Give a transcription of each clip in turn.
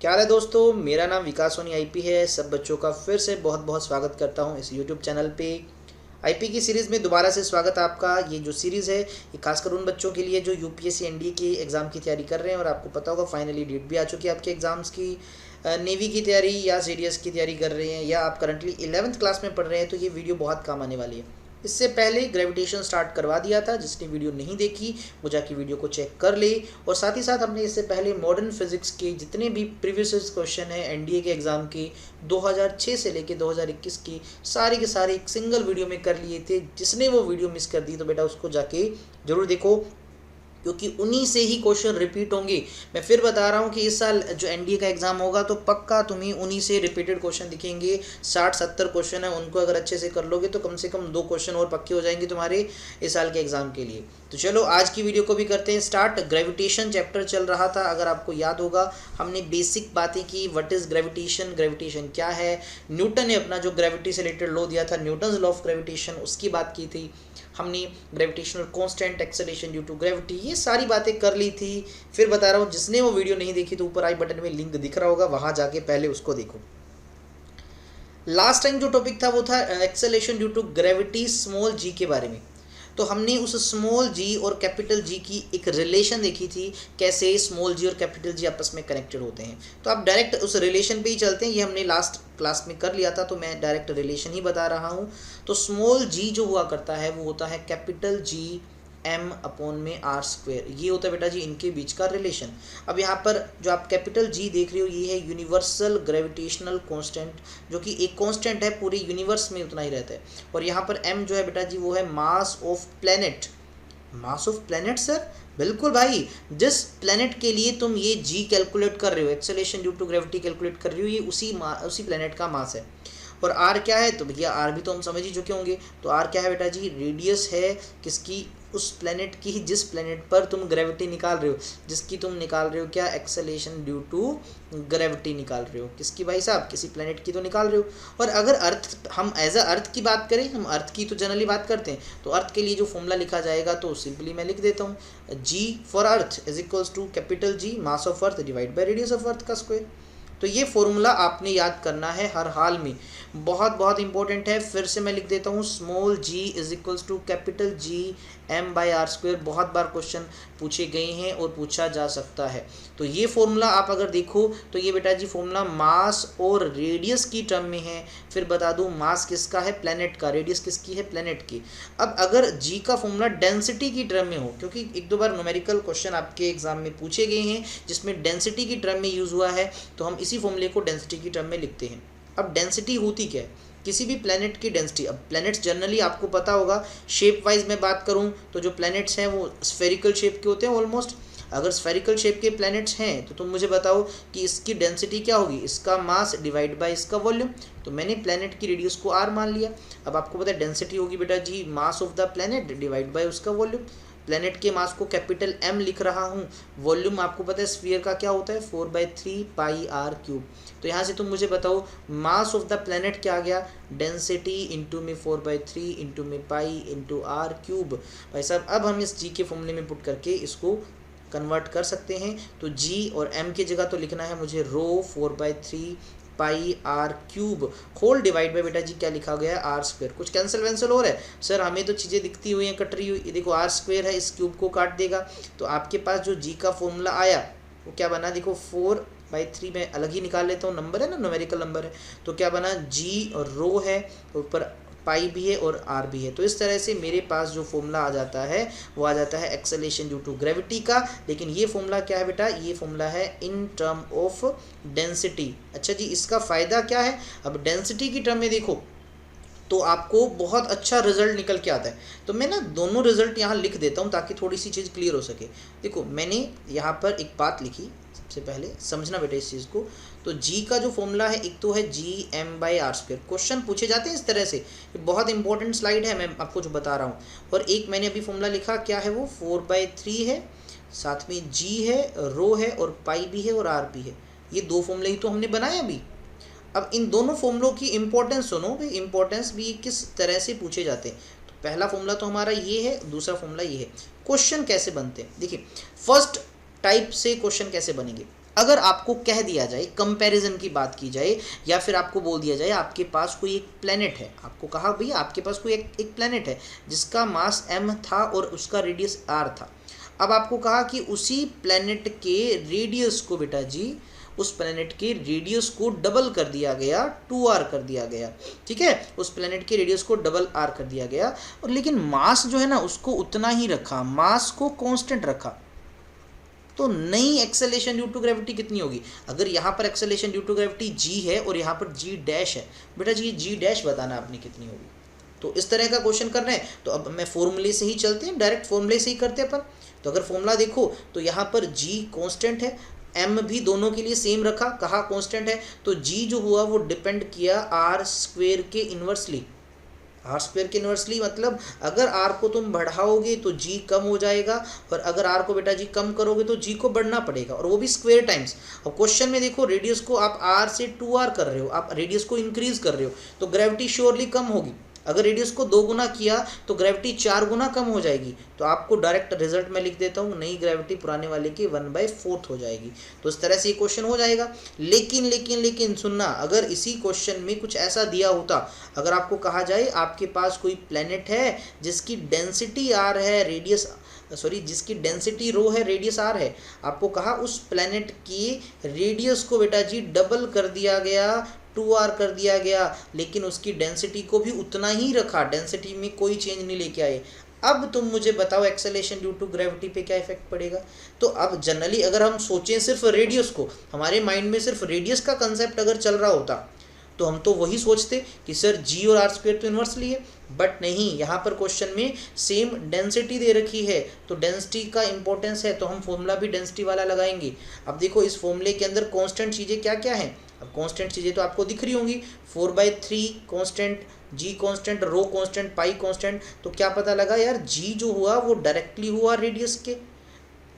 क्या है दोस्तों, मेरा नाम विकास सोनी आईपी है। सब बच्चों का फिर से बहुत बहुत स्वागत करता हूं इस यूट्यूब चैनल पे। आईपी की सीरीज़ में दोबारा से स्वागत है आपका। ये जो सीरीज़ है ये खासकर उन बच्चों के लिए जो यूपीएससी एनडीए के एग्ज़ाम की तैयारी कर रहे हैं। और आपको पता होगा फाइनली डेट भी आ चुकी है आपके एग्ज़ाम्स की। नेवी की तैयारी या सीडीएस की तैयारी कर रहे हैं या आप करंटली 11th क्लास में पढ़ रहे हैं तो ये वीडियो बहुत काम आने वाली है। इससे पहले ग्रेविटेशन स्टार्ट करवा दिया था, जिसने वीडियो नहीं देखी वो जाके वीडियो को चेक कर ले। और साथ ही साथ हमने इससे पहले मॉडर्न फिजिक्स के जितने भी प्रीवियस क्वेश्चन हैं एनडीए के एग्ज़ाम के 2006 से लेके 2021 की सारे के सारे एक सिंगल वीडियो में कर लिए थे। जिसने वो वीडियो मिस कर दी तो बेटा उसको जाके ज़रूर देखो, क्योंकि उन्हीं से ही क्वेश्चन रिपीट होंगे। मैं फिर बता रहा हूँ कि इस साल जो एनडीए का एग्ज़ाम होगा तो पक्का तुम्हें उन्हीं से रिपीटेड क्वेश्चन दिखेंगे। 60-70 क्वेश्चन है, उनको अगर अच्छे से कर लोगे तो कम से कम 2 क्वेश्चन और पक्के हो जाएंगे तुम्हारे इस साल के एग्ज़ाम के लिए। तो चलो आज की वीडियो को भी करते हैं स्टार्ट। ग्रेविटेशन चैप्टर चल रहा था, अगर आपको याद होगा हमने बेसिक बातें की। व्हाट इज़ ग्रेविटेशन, ग्रेविटेशन क्या है। न्यूटन ने अपना जो ग्रेविटी से रिलेटेड लॉ दिया था, न्यूटन्स लॉ ऑफ ग्रेविटेशन, उसकी बात की थी हमने। Gravitational constant, acceleration due to gravity, ये सारी बातें कर ली थी। फिर बता रहा हूँ, जिसने वो वीडियो नहीं देखी तो ऊपर आई बटन में लिंक दिख रहा होगा, वहाँ जाके पहले उसको देखो। लास्ट टाइम जो टॉपिक था वो था acceleration due to gravity small g के बारे में। तो हमने उस स्मॉल जी और कैपिटल जी की एक रिलेशन देखी थी, कैसे स्मॉल जी और कैपिटल जी आपस में कनेक्टेड होते हैं। तो आप डायरेक्ट उस रिलेशन पे ही चलते हैं, ये हमने लास्ट क्लास में कर लिया था तो मैं डायरेक्ट रिलेशन ही बता रहा हूँ। तो स्मॉल जी जो हुआ करता है वो होता है कैपिटल जी एम अपॉन में आर स्क्वेयर। ये होता है बेटा जी इनके बीच का रिलेशन। अब यहाँ पर जो आप कैपिटल जी देख रहे हो ये है यूनिवर्सल ग्रेविटेशनल कांस्टेंट, जो कि एक कांस्टेंट है पूरे यूनिवर्स में, उतना ही रहता है। और यहाँ पर एम जो है बेटा जी वो है mass of planet. Mass of planet sir, बिल्कुल भाई। जिस प्लेनेट के लिए तुम ये जी कैलकुलेट कर रहे हो, acceleration due to gravity calculate कर रहे हो, ये उसी प्लेनेट का मास है। और आर क्या है, तो भैया आर भी तो हम समझ ही चुके होंगे। तो आर क्या है बेटा जी, रेडियस है किसकी, उस प्लेनेट की, जिस प्लेनेट पर तुम ग्रेविटी निकाल रहे हो, जिसकी तुम निकाल रहे हो क्या, एक्सेलरेशन ड्यू टू ग्रेविटी निकाल रहे हो। किसकी भाई साहब, किसी प्लेनेट की तो निकाल रहे हो। और अगर अर्थ, हम एज अ अर्थ की बात करें, हम अर्थ की तो जनरली बात करते हैं, तो अर्थ के लिए जो फॉर्मूला लिखा जाएगा तो सिंपली मैं लिख देता हूँ, g for earth is equals to capital G mass of earth divide by radius of earth का स्क्वायर। तो ये फॉर्मूला आपने याद करना है हर हाल में, बहुत बहुत इंपॉर्टेंट है। फिर से मैं लिख देता हूँ, small G is equals to capital G M by R square. बहुत बार क्वेश्चन पूछे गए हैं और पूछा जा सकता है। तो ये फॉर्मूला आप अगर देखो तो ये बेटा जी फॉर्मूला मास और रेडियस की टर्म में है। फिर बता दूं, मास किसका है, प्लेनेट का, रेडियस किसकी है, प्लेनेट की। अब अगर जी का फॉर्मूला डेंसिटी की टर्म में हो, क्योंकि एक दो बार न्यूमेरिकल क्वेश्चन आपके एग्जाम में पूछे गए हैं जिसमें डेंसिटी की टर्म में यूज़ हुआ है, तो हम इसी फॉर्मूले को डेंसिटी की टर्म में लिखते हैं। अब डेंसिटी होती क्या है, किसी भी प्लैनेट की डेंसिटी। अब प्लैनेट्स जनरली आपको पता होगा, शेप वाइज मैं बात करूं तो जो प्लैनेट्स हैं वो स्फेरिकल शेप के होते हैं ऑलमोस्ट। अगर स्फेरिकल शेप के प्लैनेट्स हैं तो तुम मुझे बताओ कि इसकी डेंसिटी क्या होगी, इसका मास डिवाइड बाय इसका वॉल्यूम। तो मैंने प्लैनेट की रेडियस को आर मान लिया। अब आपको पता है डेंसिटी होगी बेटा ji mass of the planet divide by उसका वॉल्यूम। प्लैनेट के मास को कैपिटल एम लिख रहा हूँ, वॉल्यूम आपको पता है स्फीयर का क्या होता है, 4/3 पाई आर क्यूब। तो यहाँ से तुम मुझे बताओ मास ऑफ द प्लैनेट क्या आ गया, डेंसिटी इंटू में 4/3 इंटू में पाई इंटू आर क्यूब। भाई साहब अब हम इस जी के फॉर्मूले में पुट करके इसको कन्वर्ट कर सकते हैं। तो जी और एम की जगह तो लिखना है मुझे rho 4/3 pi r cube whole divide by बेटा जी क्या लिखा गया है, आर स्क्वायर। कुछ कैंसिल वैंसिल हो रहा है सर, हमें तो चीज़ें दिखती हुई हैं कट रही हुई। देखो आर स्क्वायर है, इस क्यूब को काट देगा तो आपके पास जो जी का फॉर्मूला आया वो क्या बना, देखो 4/3 में अलग ही निकाल लेता हूँ, नंबर है ना, न्यूमेरिकल नंबर है। तो क्या बना, जी और रो है, ऊपर पाई भी है और आर भी है। तो इस तरह से मेरे पास जो फॉर्मूला आ जाता है वो आ जाता है एक्सेलरेशन ड्यू टू ग्रेविटी का। लेकिन ये फॉर्मूला क्या है बेटा, ये फॉर्मूला है इन टर्म ऑफ डेंसिटी। अच्छा जी, इसका फ़ायदा क्या है, अब डेंसिटी की टर्म में देखो तो आपको बहुत अच्छा रिजल्ट निकल के आता है। तो मैं ना दोनों रिजल्ट यहाँ लिख देता हूँ ताकि थोड़ी सी चीज़ क्लियर हो सके। देखो मैंने यहाँ पर एक बात लिखी, सबसे पहले समझना बेटा इस चीज़ को। तो जी का जो फॉर्मूला है एक तो है G M by R square. Question पूछे जाते हैं इस तरह से, बहुत इंपॉर्टेंट स्लाइड है, मैं आपको जो बता रहा हूँ। और एक मैंने अभी फॉर्मूला लिखा, क्या है वो, 4/3 है, साथ में जी है, रो है और पाई भी है और आर भी है। ये 2 फॉर्मूले ही तो हमने बनाए अभी। अब इन दोनों फॉर्मूलों की इंपॉर्टेंस सुनो भाई, इंपॉर्टेंस भी किस तरह से पूछे जाते हैं। तो पहला फॉर्मूला तो हमारा ये है, दूसरा फॉर्मूला ये है। क्वेश्चन कैसे बनते हैं देखिए, फर्स्ट टाइप से क्वेश्चन कैसे बनेंगे। अगर आपको कह दिया जाए, कंपैरिजन की बात की जाए, या फिर आपको बोल दिया जाए आपके पास कोई एक प्लेनेट है, आपको कहा भैया आपके पास कोई एक प्लेनेट है जिसका मास m था और उसका रेडियस r था। अब आपको कहा कि उसी प्लेनेट के रेडियस को बेटा जी, उस प्लेनेट के रेडियस को डबल कर दिया गया, 2r कर दिया गया, ठीक है, उस प्लेनेट के रेडियस को डबल r कर दिया गया, और लेकिन मास जो है ना उसको उतना ही रखा, मास को कांस्टेंट रखा। तो नई एक्सेलेरेशन ड्यू टू ग्रेविटी कितनी होगी? अगर यहाँ पर acceleration due to gravity g है और यहाँ पर g डैश है, बेटा जी ये g डैश बताना आपने कितनी होगी। तो इस तरह का क्वेश्चन कर रहे हैं, तो अब मैं फॉर्मूले से ही चलते हैं, डायरेक्ट फॉर्मूले से ही करते हैं अपन। तो अगर फॉर्मूला देखो तो यहाँ पर g कांस्टेंट है, m भी दोनों के लिए सेम रखा, कहा कांस्टेंट है, तो g जो हुआ वो डिपेंड किया r स्क्वेयर के इन्वर्सली। आर स्क्वेयर के इन्वर्सली मतलब अगर आर को तुम बढ़ाओगे तो जी कम हो जाएगा, और अगर आर को बेटा जी कम करोगे तो जी को बढ़ना पड़ेगा, और वो भी स्क्वेयर टाइम्स। अब क्वेश्चन में देखो रेडियस को आप आर से 2r कर रहे हो, आप रेडियस को इंक्रीज कर रहे हो, तो ग्रेविटी श्योरली कम होगी। अगर रेडियस को 2 गुना किया तो ग्रेविटी 4 गुना कम हो जाएगी। तो आपको डायरेक्ट रिजल्ट में लिख देता हूँ, नई ग्रेविटी पुराने वाले की 1/4 हो जाएगी। तो इस तरह से ये क्वेश्चन हो जाएगा। लेकिन सुनना, अगर इसी क्वेश्चन में कुछ ऐसा दिया होता, अगर आपको कहा जाए आपके पास कोई प्लेनेट है जिसकी डेंसिटी आर है, जिसकी डेंसिटी रो है, रेडियस आर है, आपको कहा उस प्लेनेट की रेडियस को बेटा जी डबल कर दिया गया, 2r कर दिया गया, लेकिन उसकी डेंसिटी को भी उतना ही रखा, डेंसिटी में कोई चेंज नहीं लेके आए। अब तुम मुझे बताओ एक्सेलेरेशन ड्यू टू ग्रेविटी पे क्या इफेक्ट पड़ेगा? तो अब जनरली अगर हम सोचें सिर्फ रेडियस को, हमारे माइंड में सिर्फ रेडियस का कंसेप्ट अगर चल रहा होता तो हम तो वही सोचते कि सर g और r स्क्वेयर तो इन्वर्सली है, बट नहीं, यहाँ पर क्वेश्चन में सेम डेंसिटी दे रखी है, तो डेंसिटी का इंपॉर्टेंस है, तो हम फॉर्मूला भी डेंसिटी वाला लगाएंगे। अब देखो इस फॉर्मूले के अंदर कांस्टेंट चीज़ें क्या क्या हैं? अब कांस्टेंट चीज़ें तो आपको दिख रही होंगी, 4/3 कांस्टेंट, g कांस्टेंट, रो कांस्टेंट, पाई कांस्टेंट। तो क्या पता लगा यार, g जो हुआ वो डायरेक्टली हुआ रेडियस के,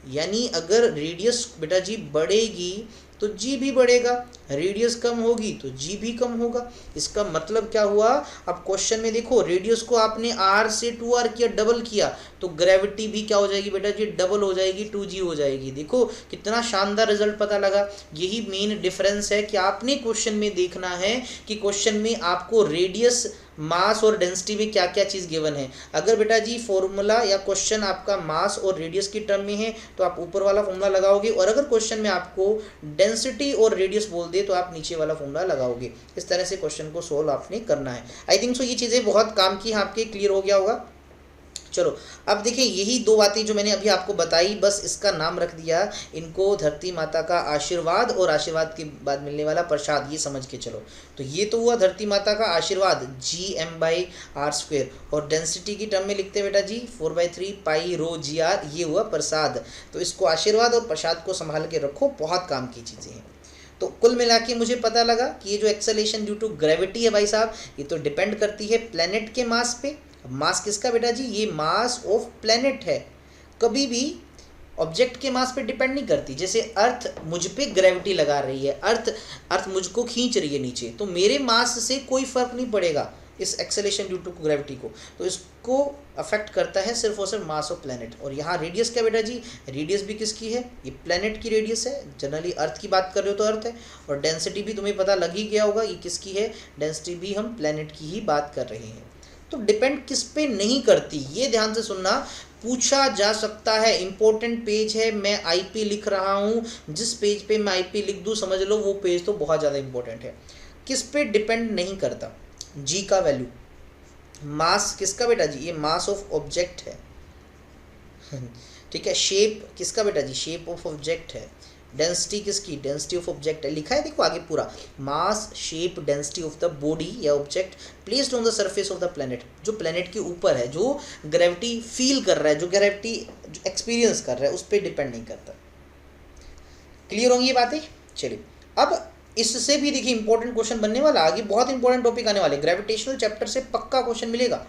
यानी अगर रेडियस बेटा जी बढ़ेगी तो g भी बढ़ेगा, रेडियस कम होगी तो g भी कम होगा। इसका मतलब क्या हुआ? अब क्वेश्चन में देखो रेडियस को आपने r से 2r किया, डबल किया, तो ग्रेविटी भी क्या हो जाएगी बेटा जी? डबल हो जाएगी, 2g हो जाएगी। देखो कितना शानदार रिजल्ट पता लगा। यही मेन डिफरेंस है कि आपने क्वेश्चन में देखना है कि क्वेश्चन में आपको रेडियस, मास और डेंसिटी में क्या क्या चीज़ गिवन है। अगर बेटा जी फॉर्मूला या क्वेश्चन आपका मास और रेडियस की टर्म में है तो आप ऊपर वाला फॉर्मूला लगाओगे, और अगर क्वेश्चन में आपको डेंसिटी और रेडियस बोल दे तो आप नीचे वाला फॉर्मूला लगाओगे। इस तरह से क्वेश्चन को सोल्व आपने करना है। आई थिंक सो ये चीज़ें बहुत काम की, आपके क्लियर हो गया होगा। चलो अब देखिए, यही दो बातें जो मैंने अभी आपको बताई, बस इसका नाम रख दिया इनको धरती माता का आशीर्वाद और आशीर्वाद के बाद मिलने वाला प्रसाद, ये समझ के चलो। तो ये तो हुआ धरती माता का आशीर्वाद gm/r², और डेंसिटी की टर्म में लिखते हैं बेटा जी 4/3 पाई रो gr, ये हुआ प्रसाद। तो इसको आशीर्वाद और प्रसाद को संभाल के रखो, बहुत काम की चीज़ें हैं। तो कुल मिला के मुझे पता लगा कि ये जो एक्सेलेरेशन ड्यू टू ग्रेविटी है भाई साहब, ये तो डिपेंड करती है प्लेनेट के मास पे। मास किसका बेटा जी? ये मास ऑफ प्लेनेट है, कभी भी ऑब्जेक्ट के मास पे डिपेंड नहीं करती। जैसे अर्थ मुझ पे ग्रेविटी लगा रही है, अर्थ मुझको खींच रही है नीचे, तो मेरे मास से कोई फर्क नहीं पड़ेगा इस एक्सेलेरेशन ड्यू टू ग्रेविटी को, तो इसको अफेक्ट करता है सिर्फ और सिर्फ मास ऑफ प्लेनेट। और यहाँ रेडियस क्या बेटा जी? रेडियस भी किसकी है? ये प्लेनेट की रेडियस है। जनरली अर्थ की बात कर रहे हो तो अर्थ है, और डेंसिटी भी तुम्हें पता लग ही गया होगा ये किसकी है, डेंसिटी भी हम प्लेनेट की ही बात कर रहे हैं। तो डिपेंड किस पे नहीं करती, ये ध्यान से सुनना, पूछा जा सकता है। इंपॉर्टेंट पेज है, मैं आईपी लिख रहा हूँ, जिस पेज पे मैं आईपी लिख दूँ समझ लो वो पेज तो बहुत ज़्यादा इंपॉर्टेंट है। किस पे डिपेंड नहीं करता? जी का वैल्यू। मास किसका बेटा जी? ये मास ऑफ ऑब्जेक्ट है, ठीक है। शेप किसका बेटा जी? शेप ऑफ ऑब्जेक्ट है। डेंसिटी किसकी? डेंसिटी ऑफ ऑब्जेक्ट है, लिखा है देखो आगे पूरा, mass shape density of the body या object placed on the surface of the planet, जो प्लेनेट के ऊपर है, जो ग्रेविटी फील कर रहा है, जो ग्रेविटी एक्सपीरियंस कर रहा है, उस पर डिपेंड नहीं करता। क्लियर होंगी ये बातें? चलिए अब इससे भी देखिए इंपॉर्टेंट क्वेश्चन बनने वाला, आगे बहुत इंपॉर्टेंट टॉपिक आने वाले। ग्रेविटेशनल चैप्टर से पक्का क्वेश्चन मिलेगा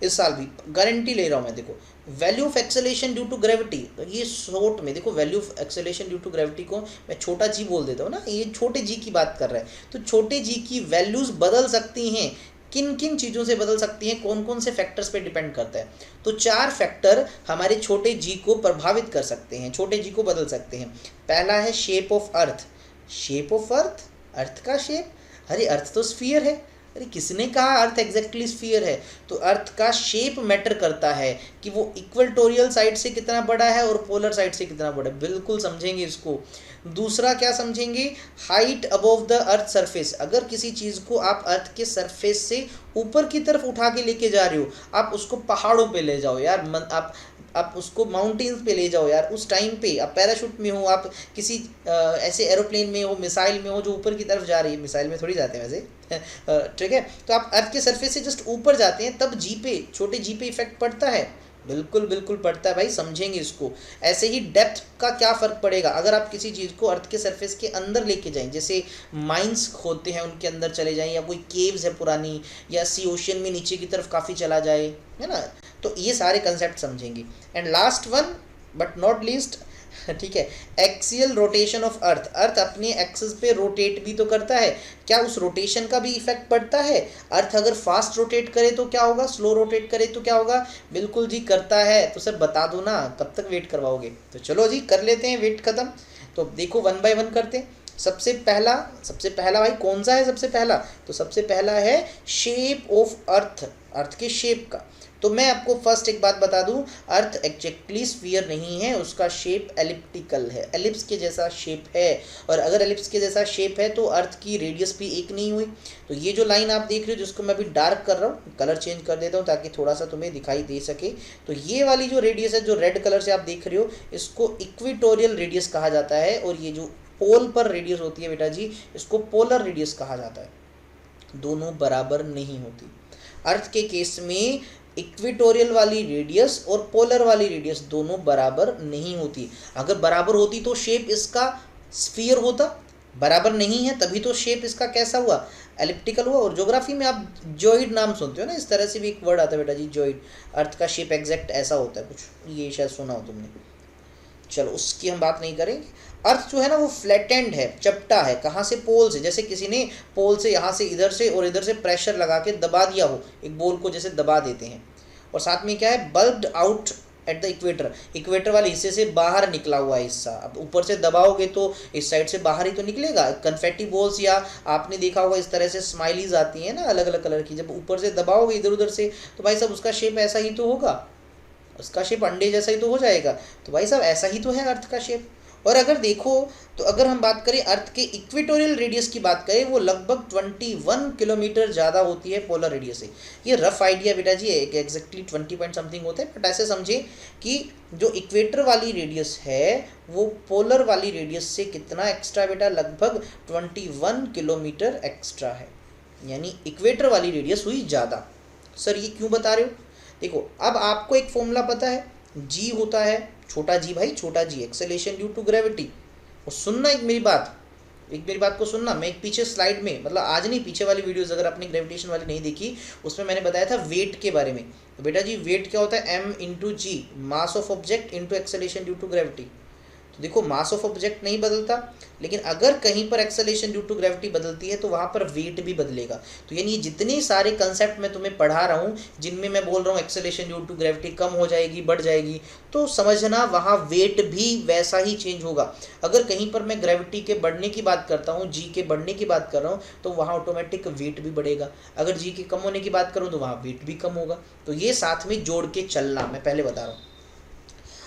इस साल भी, गारंटी ले रहा हूँ मैं। देखो value of acceleration due to gravity, ये शॉर्ट में देखो, value of acceleration due to gravity को मैं छोटा जी बोल देता हूँ ना, ये छोटे जी की बात कर रहा है। तो छोटे जी की वैल्यूज बदल सकती हैं किन किन चीज़ों से बदल सकती हैं, कौन कौन से फैक्टर्स पे डिपेंड करता है। तो 4 फैक्टर हमारे छोटे जी को प्रभावित कर सकते हैं, छोटे जी को बदल सकते हैं। पहला है shape of earth. Shape of earth, earth का शेप, अरे अर्थ तो स्फीयर है। अरे किसने कहा अर्थ एग्जैक्टली स्फीयर है? तो अर्थ का शेप मैटर करता है कि वो इक्वेटोरियल साइड से कितना बड़ा है और पोलर साइड से कितना बड़ा है, बिल्कुल समझेंगे इसको। दूसरा क्या समझेंगे, height above the earth surface. अगर किसी चीज़ को आप अर्थ के सरफेस से ऊपर की तरफ उठा के लेके जा रहे हो, आप उसको पहाड़ों पे ले जाओ यार, आप उसको माउंटेन्स पे ले जाओ यार, उस टाइम पे आप पैराशूट में हो, आप किसी ऐसे एरोप्लेन में हो, मिसाइल में हो जो ऊपर की तरफ जा रही है, मिसाइल में थोड़ी जाते हैं वैसे, ठीक है, तो आप अर्थ के सरफेस से जस्ट ऊपर जाते हैं, तब जी पे, छोटे जी पे इफेक्ट पड़ता है, बिल्कुल बिल्कुल पड़ता है भाई, समझेंगे इसको। ऐसे ही डेप्थ का क्या फ़र्क पड़ेगा, अगर आप किसी चीज़ को अर्थ के सरफेस के अंदर लेके जाएं, जैसे माइंस होते हैं उनके अंदर चले जाएं, या कोई केव्स है पुरानी, या सी ओशन में नीचे की तरफ काफ़ी चला जाए, है ना, तो ये सारे कंसेप्ट समझेंगे। And last one but not least, ठीक है, एक्सियल रोटेशन ऑफ अर्थ। अर्थ अपने एक्सिस पे रोटेट भी तो करता है, क्या उस रोटेशन का भी इफेक्ट पड़ता है? अर्थ अगर फास्ट रोटेट करे तो क्या होगा, स्लो रोटेट करे तो क्या होगा? बिल्कुल जी करता है। तो सर बता दो ना, कब तक वेट करवाओगे? तो चलो जी कर लेते हैं वेट ख़त्म। तो देखो 1 बाय 1 करते हैं। सबसे पहला भाई कौन सा है सबसे पहला? तो सबसे पहला है शेप ऑफ अर्थ, अर्थ के शेप का। तो मैं आपको फर्स्ट एक बात बता दूं, अर्थ एग्जैक्टली स्फीयर नहीं है, उसका शेप एलिप्टिकल है, एलिप्स के जैसा शेप है। और अगर एलिप्स के जैसा शेप है तो अर्थ की रेडियस भी एक नहीं हुई। तो ये जो लाइन आप देख रहे हो, जिसको मैं अभी डार्क कर रहा हूँ, कलर चेंज कर देता हूँ ताकि थोड़ा सा तुम्हें दिखाई दे सके। तो ये वाली जो रेडियस है, जो रेड कलर से आप देख रहे हो, इसको इक्वेटोरियल रेडियस कहा जाता है। और ये जो पोल पर रेडियस होती है बेटा जी, इसको पोलर रेडियस कहा जाता है। दोनों बराबर नहीं होती। अर्थ के केस में इक्वेटोरियल वाली रेडियस और पोलर वाली रेडियस दोनों बराबर नहीं होती। अगर बराबर होती तो शेप इसका स्फीयर होता, बराबर नहीं है तभी तो शेप इसका कैसा हुआ, एलिप्टिकल हुआ। और ज्योग्राफी में आप जॉइड नाम सुनते हो ना, इस तरह से भी एक वर्ड आता है बेटा जी, जॉइड। अर्थ का शेप एग्जैक्ट ऐसा होता है कुछ, ये शायद सुना हो तुमने। चलो उसकी हम बात नहीं करेंगे। अर्थ जो है ना वो फ्लैटेंड है, चपटा है। कहाँ से? पोल से। जैसे किसी ने पोल से यहाँ से इधर से और इधर से प्रेशर लगा के दबा दिया हो, एक बॉल को जैसे दबा देते हैं। और साथ में क्या है, bulged out at the equator, equator वाले हिस्से से बाहर निकला हुआ हिस्सा। अब ऊपर से दबाओगे तो इस साइड से बाहर ही तो निकलेगा। कन्फेटी बॉल्स, या आपने देखा होगा इस तरह से स्माइलीज आती हैं ना अलग अलग कलर की, जब ऊपर से दबाओगे इधर उधर से तो भाई साहब उसका शेप ऐसा ही तो होगा, उसका शेप अंडे जैसा ही तो हो जाएगा। तो भाई साहब ऐसा ही तो है अर्थ का शेप। और अगर देखो तो अगर हम बात करें अर्थ के इक्वेटोरियल रेडियस की बात करें, वो लगभग 21 किलोमीटर ज़्यादा होती है पोलर रेडियस से। ये रफ आइडिया बेटा जी है, एग्जैक्टली 20 पॉइंट समथिंग होता है, बट ऐसे समझे कि जो इक्वेटर वाली रेडियस है वो पोलर वाली रेडियस से कितना एक्स्ट्रा बेटा, लगभग 21 किलोमीटर एक्स्ट्रा है, यानी इक्वेटर वाली रेडियस हुई ज़्यादा। सर ये क्यों बता रहे हो? देखो अब आपको एक फॉर्मूला पता है, जी होता है छोटा जी, भाई छोटा जी, एक्सेलेरेशन ड्यू टू ग्रेविटी। और सुनना एक मेरी बात को सुनना। मैं एक पीछे स्लाइड में, मतलब आज नहीं, पीछे वाली वीडियोस अगर आपने ग्रेविटेशन वाली नहीं देखी, उसमें मैंने बताया था वेट के बारे में। तो बेटा जी वेट क्या होता है, m into G, mass of object into acceleration due to gravity. तो देखो मास ऑफ ऑब्जेक्ट नहीं बदलता, लेकिन अगर कहीं पर एक्सेलेरेशन ड्यू टू ग्रेविटी बदलती है तो वहाँ पर वेट भी बदलेगा। तो यानी ये जितने सारे कंसेप्ट मैं तुम्हें पढ़ा रहा हूँ, जिनमें मैं बोल रहा हूँ एक्सेलेरेशन ड्यू टू ग्रेविटी कम हो जाएगी, बढ़ जाएगी, तो समझना वहाँ वेट भी वैसा ही चेंज होगा। अगर कहीं पर मैं ग्रेविटी के बढ़ने की बात करता हूँ, जी के बढ़ने की बात कर रहा हूँ, तो वहाँ ऑटोमेटिक वेट भी बढ़ेगा। अगर जी के कम होने की बात करूँ तो वहाँ वेट भी कम होगा। तो ये साथ में जोड़ के चलना, मैं पहले बता रहा हूँ।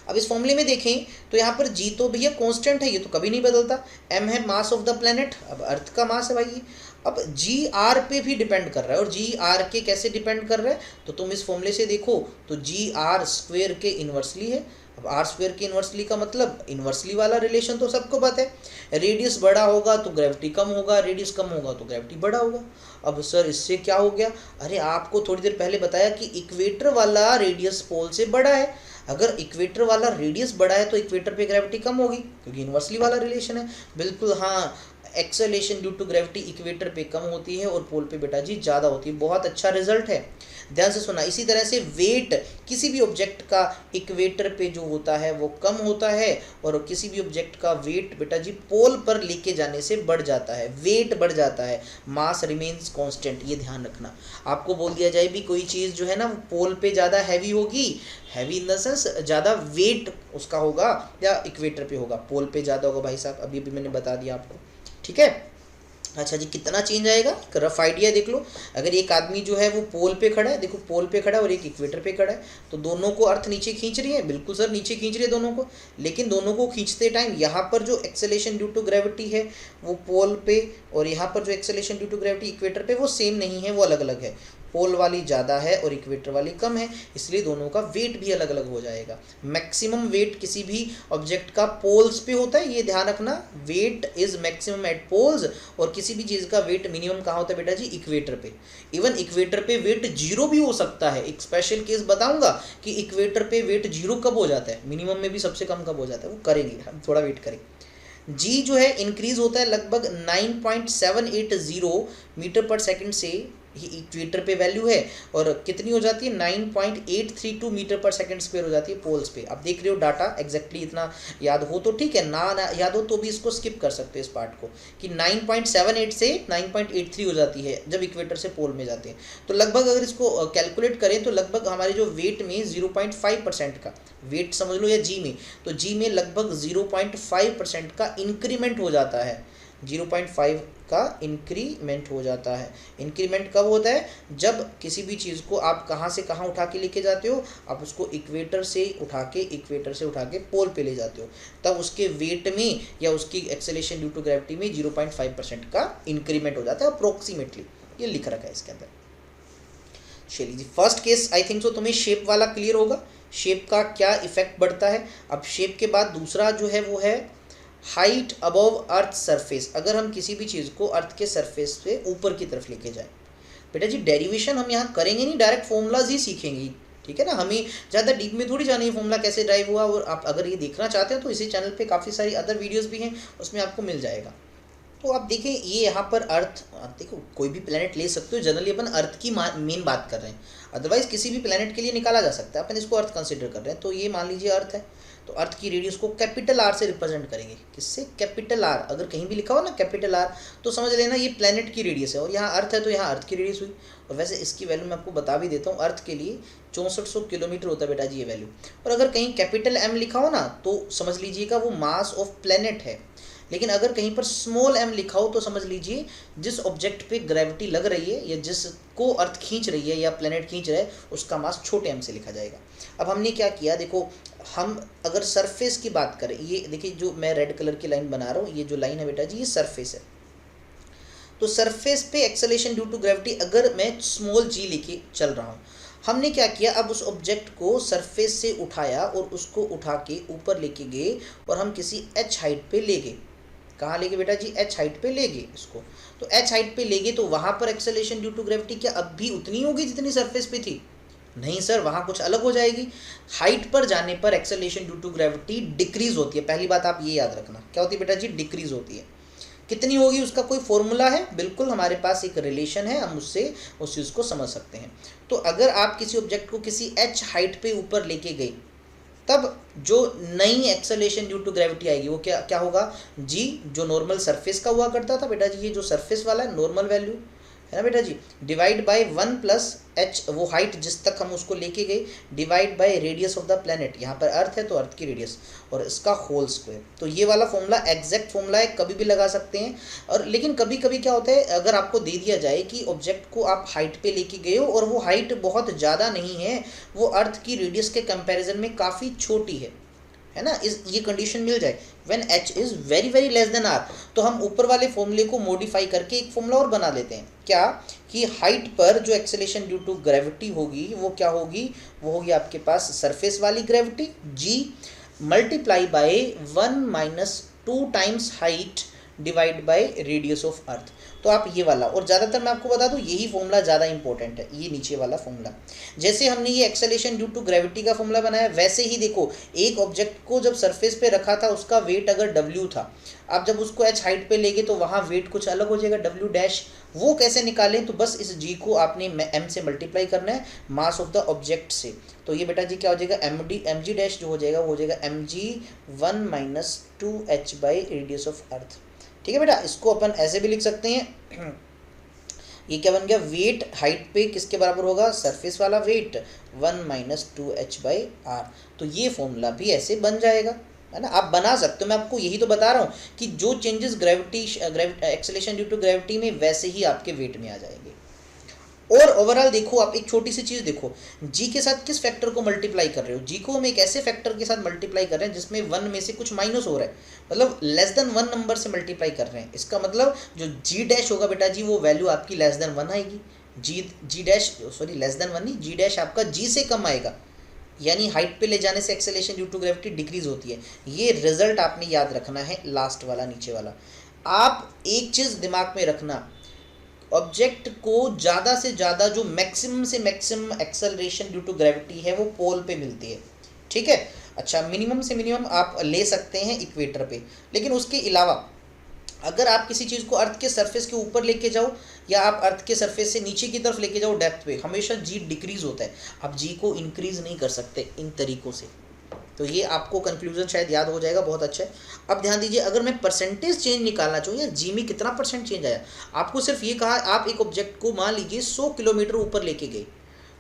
अब इस फॉर्मूले में देखें तो यहाँ पर जी तो भैया कांस्टेंट है, ये तो कभी नहीं बदलता। एम है मास ऑफ द प्लेनेट, अब अर्थ का मास है भाई। अब जी आर पे भी डिपेंड कर रहा है, और जी आर के कैसे डिपेंड कर रहा है, तो तुम इस फॉर्मूले से देखो तो जी आर स्क्वेयर के इन्वर्सली है। अब आर स्क्वेयर के इन्वर्सली का मतलब इन्वर्सली वाला रिलेशन तो सबको पता है, रेडियस बड़ा होगा तो ग्रेविटी कम होगा, रेडियस कम होगा तो ग्रेविटी बड़ा होगा। अब सर इससे क्या हो गया, अरे आपको थोड़ी देर पहले बताया कि इक्वेटर वाला रेडियस पोल से बड़ा है। अगर इक्वेटर वाला रेडियस बड़ा है तो इक्वेटर पे ग्रेविटी कम होगी, क्योंकि इन्वर्सली वाला रिलेशन है। बिल्कुल हाँ, acceleration due to gravity equator पे कम होती है और पोल पे बेटा जी ज़्यादा होती है। बहुत अच्छा रिजल्ट है, ध्यान से सुना। इसी तरह से वेट किसी भी ऑब्जेक्ट का इक्वेटर पे जो होता है वो कम होता है और किसी भी ऑब्जेक्ट का वेट बेटा जी पोल पर लेके जाने से बढ़ जाता है, वेट बढ़ जाता है, मास रिमेन्स कांस्टेंट। ये ध्यान रखना। आपको बोल दिया जाए भी कोई चीज़ जो है ना पोल पे ज़्यादा हैवी होगी, हैवी इन द सेंस ज़्यादा वेट उसका होगा, या इक्वेटर पे होगा, पोल पे ज़्यादा होगा भाई साहब, अभी भी मैंने बता दिया आपको, ठीक है। अच्छा जी, कितना चेंज आएगा, रफ आइडिया देख लो। अगर एक आदमी जो है वो पोल पे खड़ा है, देखो पोल पे खड़ा है और एक इक्वेटर पे खड़ा है, तो दोनों को अर्थ नीचे खींच रही है, बिल्कुल सर नीचे खींच रही है दोनों को, लेकिन दोनों को खींचते टाइम यहाँ पर जो एक्सेलेरेशन ड्यू टू ग्रेविटी है वो पोल पे, और यहाँ पर जो acceleration due to gravity equator पे वो सेम नहीं है, वो अलग अलग है। पोल वाली ज़्यादा है और इक्वेटर वाली कम है, इसलिए दोनों का वेट भी अलग अलग हो जाएगा। मैक्सिमम वेट किसी भी ऑब्जेक्ट का पोल्स पे होता है, ये ध्यान रखना, weight is maximum at poles, और किसी भी चीज़ का वेट मिनिमम कहाँ होता है बेटा जी, इक्वेटर पे। इवन इक्वेटर पे वेट जीरो भी हो सकता है, एक स्पेशल केस बताऊंगा कि इक्वेटर पे वेट जीरो कब हो जाता है, मिनिमम में भी सबसे कम कब हो जाता है, वो करेंगे हम, थोड़ा वेट करें। जी जो है इंक्रीज होता है लगभग 9.780 मीटर पर सेकंड से, ये इक्वेटर पे वैल्यू है, और कितनी हो जाती है 9.832 मीटर पर सेकंड स्क्वायर हो जाती है पोल्स पे। अब देख रहे हो डाटा एग्जैक्टली इतना याद हो तो ठीक है, ना याद हो तो भी इसको स्किप कर सकते हो इस पार्ट को, कि 9.78 से 9.83 हो जाती है जब इक्वेटर से पोल में जाते हैं। तो लगभग अगर इसको कैलकुलेट करें तो लगभग हमारे जो वेट में 0.5% का वेट समझ लो, या जी में, तो जी में लगभग 0.5% का इंक्रीमेंट हो जाता है, 0.5 का इंक्रीमेंट हो जाता है। इंक्रीमेंट कब होता है, जब किसी भी चीज़ को आप कहाँ से कहाँ उठा के लेके जाते हो, आप उसको इक्वेटर से उठा के पोल पे ले जाते हो, तब उसके वेट में या उसकी एक्सेलेरेशन ड्यू टू ग्रेविटी में 0.5% का इंक्रीमेंट हो जाता है अप्रोक्सीमेटली, ये लिख रखा है इसके अंदर। चलिए ji, first case I think so तुम्हें शेप वाला क्लियर होगा, शेप का क्या इफेक्ट बढ़ता है। अब शेप के बाद दूसरा जो है वो है हाइट अबव अर्थ सरफेस। अगर हम किसी भी चीज़ को अर्थ के सरफेस से ऊपर की तरफ लेके जाएं, बेटा जी डेरिवेशन हम यहाँ करेंगे नहीं, डायरेक्ट फॉर्मूलाज ही सीखेंगे, ठीक है ना, हमें ज़्यादा डीप में थोड़ी जाना है फॉर्मूला कैसे ड्राइव हुआ। और आप अगर ये देखना चाहते हैं तो इसी चैनल पे काफ़ी सारी अदर वीडियोस भी हैं, उसमें आपको मिल जाएगा। तो आप देखिए ये यहाँ पर अर्थ, देखो कोई भी प्लेनेट ले सकते हो, जनरली अपन अर्थ की मेन बात कर रहे हैं, अदरवाइज किसी भी प्लेनेट के लिए निकाला जा सकता है, अपन इसको अर्थ कंसिडर कर रहे हैं। तो ये मान लीजिए अर्थ है, तो अर्थ की रेडियस को कैपिटल आर से रिप्रेजेंट करेंगे, किससे, कैपिटल आर। अगर कहीं भी लिखा हो ना कैपिटल आर तो समझ लेना ये प्लेनेट की रेडियस है, और यहाँ अर्थ है तो यहाँ अर्थ की रेडियस हुई। और वैसे इसकी वैल्यू मैं आपको बता भी देता हूँ, अर्थ के लिए 6400 किलोमीटर होता है बेटा जी ये वैल्यू। और अगर कहीं कैपिटल एम लिखा हो ना तो समझ लीजिएगा वो मास ऑफ प्लेनेट है, लेकिन अगर कहीं पर स्मॉल एम लिखा हो तो समझ लीजिए जिस ऑब्जेक्ट पे ग्रेविटी लग रही है या जिसको अर्थ खींच रही है या प्लेनेट खींच रहा है उसका मास छोटे एम से लिखा जाएगा। अब हमने क्या किया, देखो हम अगर सरफेस की बात करें, ये देखिए जो मैं रेड कलर की लाइन बना रहा हूँ, ये जो लाइन है बेटा जी ये सरफेस है। तो सरफेस पे एक्सेलेरेशन ड्यू टू ग्रेविटी अगर मैं स्मॉल जी लेके चल रहा हूँ, हमने क्या किया, अब उस ऑब्जेक्ट को सरफेस से उठाया और उसको उठा के ऊपर लेके गए और हम किसी एच हाइट पे ले गए। कहाँ ले गए बेटा जी, एच हाइट पे ले गए इसको। तो एच हाइट पे ले गए तो वहाँ पर एक्सेलेरेशन ड्यू टू ग्रेविटी क्या अब भी उतनी होगी जितनी सरफेस पे थी? नहीं सर, वहाँ कुछ अलग हो जाएगी। हाइट पर जाने पर acceleration due to gravity decrease होती है। पहली बात आप ये याद रखना, क्या होती है बेटा जी, डिक्रीज होती है। कितनी होगी उसका कोई फॉर्मूला है? बिल्कुल, हमारे पास एक रिलेशन है, हम उससे उस चीज़ को समझ सकते हैं। तो अगर आप किसी ऑब्जेक्ट को किसी एच हाइट पे ऊपर लेके गए तब जो नई एक्सेलेरेशन ड्यू टू ग्रेविटी आएगी वो क्या होगा, जी जो नॉर्मल सरफेस का हुआ करता था बेटा जी, ये जो सरफेस वाला है नॉर्मल वैल्यू है ना बेटा ji, divide bye 1 plus H, वो हाइट जिस तक हम उसको लेके गए, divide by radius of the planet, यहाँ पर अर्थ है तो अर्थ की रेडियस और इसका होल स्क्वायर। तो ये वाला फॉर्मूला एग्जैक्ट फॉर्मूला है, कभी भी लगा सकते हैं। और लेकिन कभी कभी क्या होता है, अगर आपको दे दिया जाए कि ऑब्जेक्ट को आप हाइट पे लेके गए हो और वो हाइट बहुत ज़्यादा नहीं है, वो अर्थ की रेडियस के कंपेरिजन में काफ़ी छोटी है ना, ये कंडीशन मिल जाए when h is very very less than r, तो हम ऊपर वाले फॉर्मूले को मॉडिफाई करके एक फॉर्मूला और बना लेते हैं। क्या कि हाइट पर जो एक्सेलेरेशन ड्यू टू ग्रेविटी होगी वो क्या होगी, वो होगी आपके पास सरफेस वाली gravity g multiply by 1 - 2 times height divide by radius of अर्थ। तो आप ये वाला, और ज़्यादातर मैं आपको बता दूँ यही फॉर्मूला ज़्यादा इंपॉर्टेंट है, ये नीचे वाला फॉर्मूला। जैसे हमने ये एक्सेलेरेशन ड्यू टू ग्रेविटी का फॉर्मूला बनाया, वैसे ही देखो एक ऑब्जेक्ट को जब सरफेस पे रखा था उसका वेट अगर W था, आप जब उसको h हाइट पे लेंगे तो वहाँ वेट कुछ अलग हो जाएगा W डैश। वो कैसे निकालें, तो बस इस g को आपने m से मल्टीप्लाई करना है मास ऑफ द ऑब्जेक्ट से। तो ये बेटा जी क्या हो जाएगा, mg डैश जो हो जाएगा वो हो जाएगा mg 1 - 2h by radius of अर्थ। ठीक है बेटा, इसको अपन ऐसे भी लिख सकते हैं ये क्या बन गया, वेट हाइट पे किसके बराबर होगा, सरफेस वाला वेट 1 - 2h बाई r। तो ये फॉर्मूला भी ऐसे बन जाएगा, है ना, आप बना सकते हो। मैं आपको यही तो बता रहा हूँ कि जो changes gravity acceleration due to gravity में वैसे ही आपके वेट में आ जाएंगे। और ओवरऑल देखो, आप एक छोटी सी चीज़ देखो, जी के साथ किस फैक्टर को मल्टीप्लाई कर रहे हो, जी को हम एक ऐसे फैक्टर के साथ मल्टीप्लाई कर रहे हैं जिसमें 1 में से कुछ माइनस हो रहा है, मतलब लेस देन 1 नंबर से मल्टीप्लाई कर रहे हैं। इसका मतलब जो जी डैश होगा बेटा जी, वो वैल्यू आपकी लेस देन 1 आएगी। जी डैश सॉरी लेस देन 1 नहीं, जी डैश आपका जी से कम आएगा, यानी हाइट पे ले जाने से acceleration due to gravity decrease होती है। ये रिजल्ट आपने याद रखना है, लास्ट वाला नीचे वाला। आप एक चीज़ दिमाग में रखना, ऑब्जेक्ट को ज़्यादा से ज़्यादा जो मैक्सिमम से maximum acceleration due to gravity है वो पोल पे मिलती है। ठीक है, अच्छा मिनिमम से मिनिमम आप ले सकते हैं इक्वेटर पे, लेकिन उसके अलावा अगर आप किसी चीज़ को अर्थ के सरफेस के ऊपर लेके जाओ या आप अर्थ के सरफेस से नीचे की तरफ लेके जाओ डेप्थ पे, हमेशा जी डिक्रीज होता है, आप जी को इंक्रीज नहीं कर सकते इन तरीक़ों से। तो ये आपको कंक्लूजन शायद याद हो जाएगा, बहुत अच्छा है। अब ध्यान दीजिए, अगर मैं परसेंटेज चेंज निकालना चाहूँ या जी में कितना परसेंट चेंज आया, आपको सिर्फ ये कहा आप एक ऑब्जेक्ट को मान लीजिए 100 किलोमीटर ऊपर लेके गए,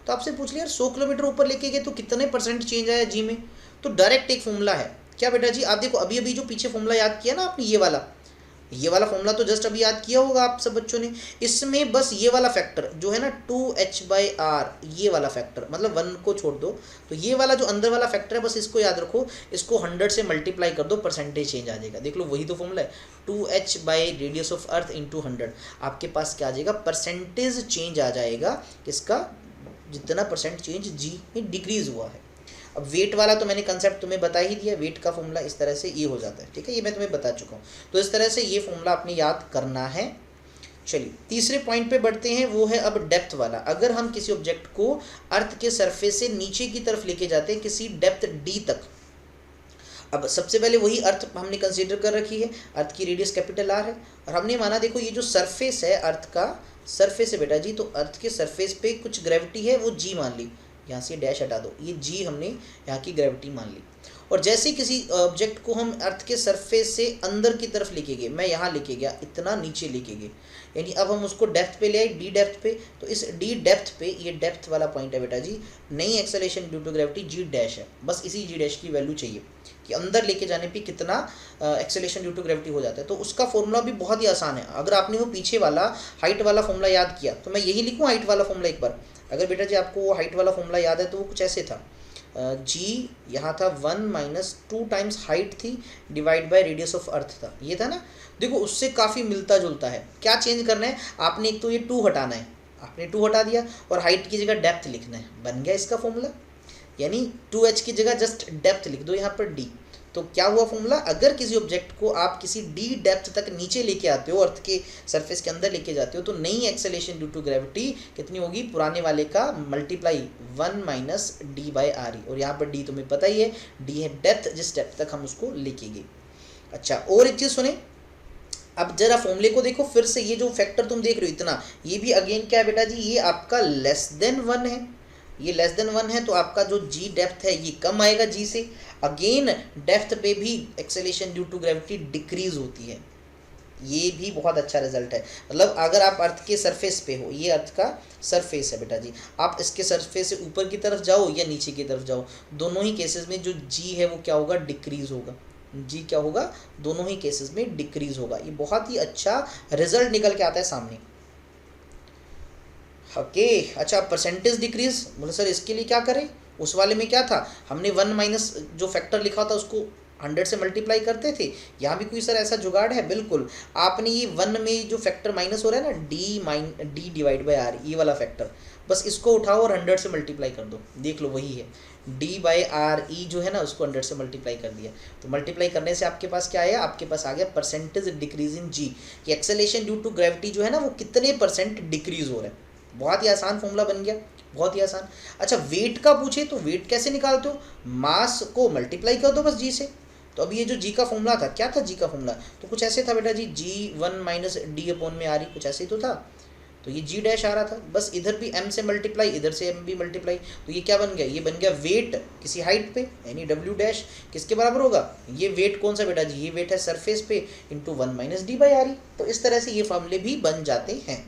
तो आपसे पूछ लिया 100 किलोमीटर ऊपर लेके गए तो कितने परसेंट चेंज आया जी में। तो डायरेक्ट एक फॉर्मूला है, क्या बेटा जी, आप देखो अभी अभी जो पीछे फॉर्मूला याद किया ना आपने, ये वाला फॉर्मूला तो जस्ट अभी याद किया होगा आप सब बच्चों ने। इसमें बस ये वाला फैक्टर जो है ना 2h/r, ये वाला फैक्टर मतलब 1 को छोड़ दो, तो ये वाला जो अंदर वाला फैक्टर है बस इसको याद रखो, इसको 100 से मल्टीप्लाई कर दो, परसेंटेज चेंज आ जाएगा। देख लो वही तो फॉर्मूला है, 2h by radius of earth into 100, आपके पास क्या आ जाएगा, परसेंटेज चेंज आ जाएगा किसका, जितना परसेंट चेंज जी में डिक्रीज हुआ है। अब वेट वाला तो मैंने कंसेप्ट तुम्हें बता ही दिया, वेट का फॉर्मूला इस तरह से ये हो जाता है। ठीक है, ये मैं तुम्हें बता चुका हूँ, तो इस तरह से ये फॉर्मूला आपने याद करना है। चलिए तीसरे पॉइंट पे बढ़ते हैं, वो है अब डेप्थ वाला। अगर हम किसी ऑब्जेक्ट को अर्थ के सरफेस से नीचे की तरफ लेके जाते हैं किसी डेप्थ डी तक, अब सबसे पहले वही अर्थ हमने कंसीडर कर रखी है, अर्थ की रेडियस कैपिटल आर है, और हमने माना देखो ये जो सरफेस है अर्थ का सरफेस है बेटा जी, तो अर्थ के सरफेस पे कुछ ग्रेविटी है वो जी मान ली, यहाँ से डैश हटा दो, ये जी हमने यहाँ की ग्रेविटी मान ली। और जैसे किसी ऑब्जेक्ट को हम अर्थ के सरफेस से अंदर की तरफ लेके गए, मैं यहाँ लेके गया, इतना नीचे लेके गए, यानी अब हम उसको डेप्थ पे ले आए, डी डेप्थ पे, तो इस डी डेप्थ पे ये डेप्थ वाला पॉइंट है बेटा जी, नई acceleration due to gravity G dash है, बस इसी जी डैश की वैल्यू चाहिए कि अंदर लेके जाने पे कितना एक्सेलरेशन ड्यू टू ग्रेविटी हो जाता है। तो उसका फॉर्मूला भी बहुत ही आसान है। अगर आपने वो पीछे वाला हाइट वाला फॉर्मूला याद किया तो मैं यही लिखूँ हाइट वाला फॉर्मूला एक बार। अगर बेटा जी आपको वो हाइट वाला फॉर्मूला याद है तो वो कुछ ऐसे था, जी यहाँ था 1 - 2 टाइम्स हाइट थी डिवाइड बाय रेडियस ऑफ अर्थ था, ये था ना। देखो उससे काफ़ी मिलता जुलता है, क्या चेंज करना है आपने, एक तो ये 2 हटाना है, आपने 2 हटा दिया और हाइट की जगह डेप्थ लिखना है, बन गया इसका फॉर्मूला। यानी 2h की जगह जस्ट डेप्थ लिख दो यहाँ पर d, तो क्या हुआ फॉर्मूला, अगर किसी ऑब्जेक्ट को आप किसी डी डेप्थ तक नीचे लेके आते हो, अर्थ के सरफेस के अंदर लेके जाते हो, तो नई एक्सेलरेशन ड्यू टू ग्रेविटी कितनी होगी, पुराने वाले का मल्टीप्लाई 1 - d/r, और यहाँ पर d तुम्हें पता ही है, d है डेप्थ, जिस डेप्थ तक हम उसको लेके गए। अच्छा और एक चीज़ सुने, अब जरा फॉर्मूले को देखो फिर से, ये जो फैक्टर तुम देख रहे हो इतना, ये भी अगेन क्या है बेटा जी, ये आपका लेस देन 1 है, ये लेस देन 1 है, तो आपका जो जी डेप्थ है ये कम आएगा जी से। अगेन डेप्थ पे भी acceleration due to gravity decrease होती है, ये भी बहुत अच्छा रिजल्ट है। मतलब अगर आप अर्थ के सरफेस पे हो, ये अर्थ का सरफेस है बेटा जी, आप इसके सरफेस से ऊपर की तरफ जाओ या नीचे की तरफ जाओ, दोनों ही केसेस में जो जी है वो क्या होगा, डिक्रीज होगा, जी क्या होगा, दोनों ही केसेस में डिक्रीज होगा। ये बहुत ही अच्छा रिजल्ट निकल के आता है सामने। ओके अच्छा, परसेंटेज डिक्रीज, बोले सर इसके लिए क्या करें, उस वाले में क्या था, हमने 1 माइनस जो फैक्टर लिखा था उसको 100 से मल्टीप्लाई करते थे। यहाँ भी कोई सर ऐसा जुगाड़ है? बिल्कुल, आपने ये 1 में जो फैक्टर माइनस हो रहा है ना, डी डिवाइड बाई आर, ये वाला फैक्टर, बस इसको उठाओ और 100 से मल्टीप्लाई कर दो, देख लो वही है। डी बाई आर ई जो है ना, उसको 100 से मल्टीप्लाई कर दिया, तो मल्टीप्लाई करने से आपके पास क्या आया? आपके पास आ गया परसेंटेज डिक्रीज इन जी, कि एक्सेलेरेशन ड्यू टू ग्रेविटी जो है ना वो कितने % डिक्रीज हो रहा है। बहुत ही आसान फॉर्मूला बन गया, बहुत ही आसान। अच्छा, वेट का पूछे तो वेट कैसे निकालते हो? मास को मल्टीप्लाई कर दो बस जी से। तो अब ये जो जी का फॉर्मूला था, क्या था जी का फॉर्मूला? तो कुछ ऐसे था बेटा जी, G1 माइनस डी अपॉन में आ रही, कुछ ऐसे ही तो था। तो ये जी डैश आ रहा था, बस इधर भी m से मल्टीप्लाई, इधर से m भी मल्टीप्लाई, तो ये क्या बन गया? ये बन गया वेट किसी हाइट पे, यानी W डैश किसके बराबर होगा? ये वेट कौन सा बेटा जी? ये वेट है सरफेस पे into 1 minus D by R E. तो इस तरह से ये फॉर्मूले भी बन जाते हैं।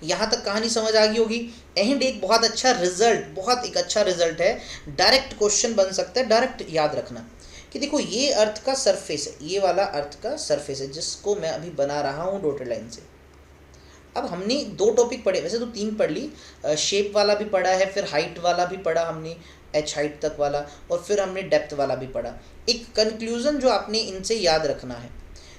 यहाँ तक कहानी समझ आ गई होगी। एंड एक बहुत अच्छा रिजल्ट, बहुत एक अच्छा रिजल्ट है, डायरेक्ट क्वेश्चन बन सकता है, डायरेक्ट याद रखना कि देखो ये अर्थ का सरफेस है, ये वाला अर्थ का सरफेस है जिसको मैं अभी बना रहा हूँ डॉटेड लाइन से। अब हमने 2 टॉपिक पढ़े, वैसे तो 3 पढ़ ली, शेप वाला भी पढ़ा है, फिर हाइट वाला भी पढ़ा हमने, h हाइट तक वाला, और फिर हमने डेप्थ वाला भी पढ़ा। एक कंक्लूजन जो आपने इनसे याद रखना है,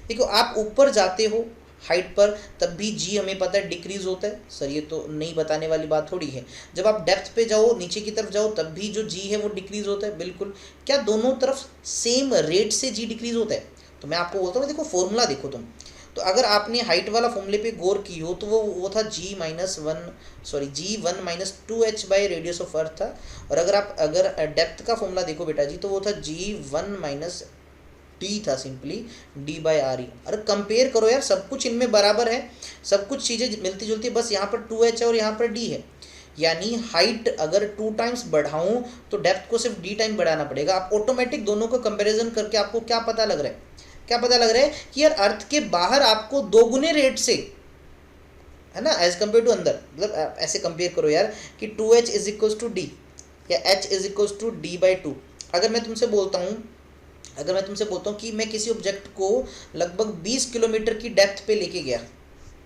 देखो आप ऊपर जाते हो हाइट पर तब भी जी हमें पता है डिक्रीज होता है, सर ये तो नहीं बताने वाली बात थोड़ी है। जब आप डेप्थ पे जाओ, नीचे की तरफ जाओ, तब भी जो जी है वो डिक्रीज होता है, बिल्कुल। क्या दोनों तरफ सेम रेट से जी डिक्रीज होता है? तो मैं आपको बोलता हूँ, देखो फॉर्मूला देखो तुम, तो अगर आपने हाइट वाला फॉर्मूले पे गौर की हो तो वो था G one minus 2h by radius of अर्थ था। और अगर डेप्थ का फॉर्मूला देखो बेटा जी, तो वो था G1 माइनस डी था, simply D by R E. अरे कंपेयर करो यार, सब कुछ इनमें बराबर है, सब कुछ चीज़ें मिलती जुलती है, बस यहाँ पर 2h है और यहाँ पर d है। यानी हाइट अगर 2 टाइम्स बढ़ाऊँ तो डेप्थ को सिर्फ d टाइम बढ़ाना पड़ेगा। आप ऑटोमेटिक दोनों को कंपेरिजन करके आपको क्या पता लग रहा है? क्या पता लग रहा है कि यार अर्थ के बाहर आपको 2 गुने रेट से, है ना, एज कम्पेयर टू अंदर, मतलब ऐसे कंपेयर करो यार कि 2h is equals to D या h is equals to D by 2। अगर मैं तुमसे बोलता हूँ कि मैं किसी ऑब्जेक्ट को लगभग 20 किलोमीटर की डेप्थ पे लेके गया,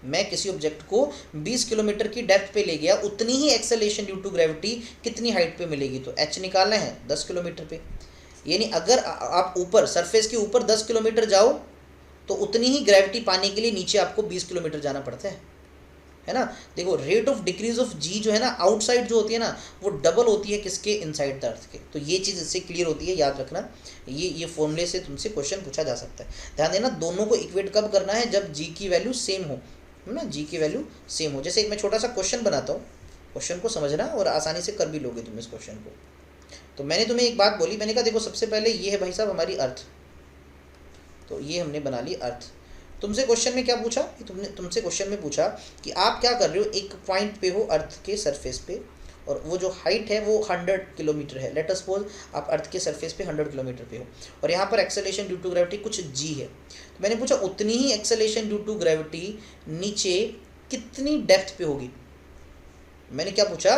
मैं किसी ऑब्जेक्ट को 20 किलोमीटर की डेप्थ पे ले गया, उतनी ही एक्सेलेरेशन ड्यू टू ग्रेविटी कितनी हाइट पे मिलेगी? तो h निकालना है 10 किलोमीटर पे। यानी अगर आप ऊपर सरफेस के ऊपर 10 किलोमीटर जाओ तो उतनी ही ग्रेविटी पाने के लिए नीचे आपको 20 किलोमीटर जाना पड़ता है ना। देखो रेट ऑफ डिक्रीज ऑफ जी जो है ना, आउटसाइड जो होती है ना, वो डबल होती है किसके? इनसाइड द अर्थ के। तो ये चीज़ इससे क्लियर होती है, याद रखना। ये फॉर्मूले से तुमसे क्वेश्चन पूछा जा सकता है। ध्यान देना, दोनों को इक्वेट कब करना है? जब जी की वैल्यू सेम हो, है ना, जी की वैल्यू सेम हो। जैसे एक मैं छोटा सा क्वेश्चन बनाता हूँ, क्वेश्चन को समझना और आसानी से कर भी लोगे तुम इस क्वेश्चन को। तो मैंने तुम्हें एक बात बोली, मैंने कहा देखो सबसे पहले ये है भाई साहब हमारी अर्थ, तो ये हमने बना ली अर्थ। तुमसे क्वेश्चन में क्या पूछा? तुमसे क्वेश्चन में पूछा कि आप क्या कर रहे हो, एक पॉइंट पे हो अर्थ के सरफेस पे, और वो जो हाइट है वो 100 किलोमीटर है। लेट अस सपोज आप अर्थ के सरफेस पे 100 किलोमीटर पे हो, और यहाँ पर एक्सेलेरेशन ड्यू टू ग्रेविटी कुछ जी है। तो मैंने पूछा उतनी ही एक्सेलेरेशन ड्यू टू ग्रेविटी नीचे कितनी डेप्थ पे होगी? मैंने क्या पूछा?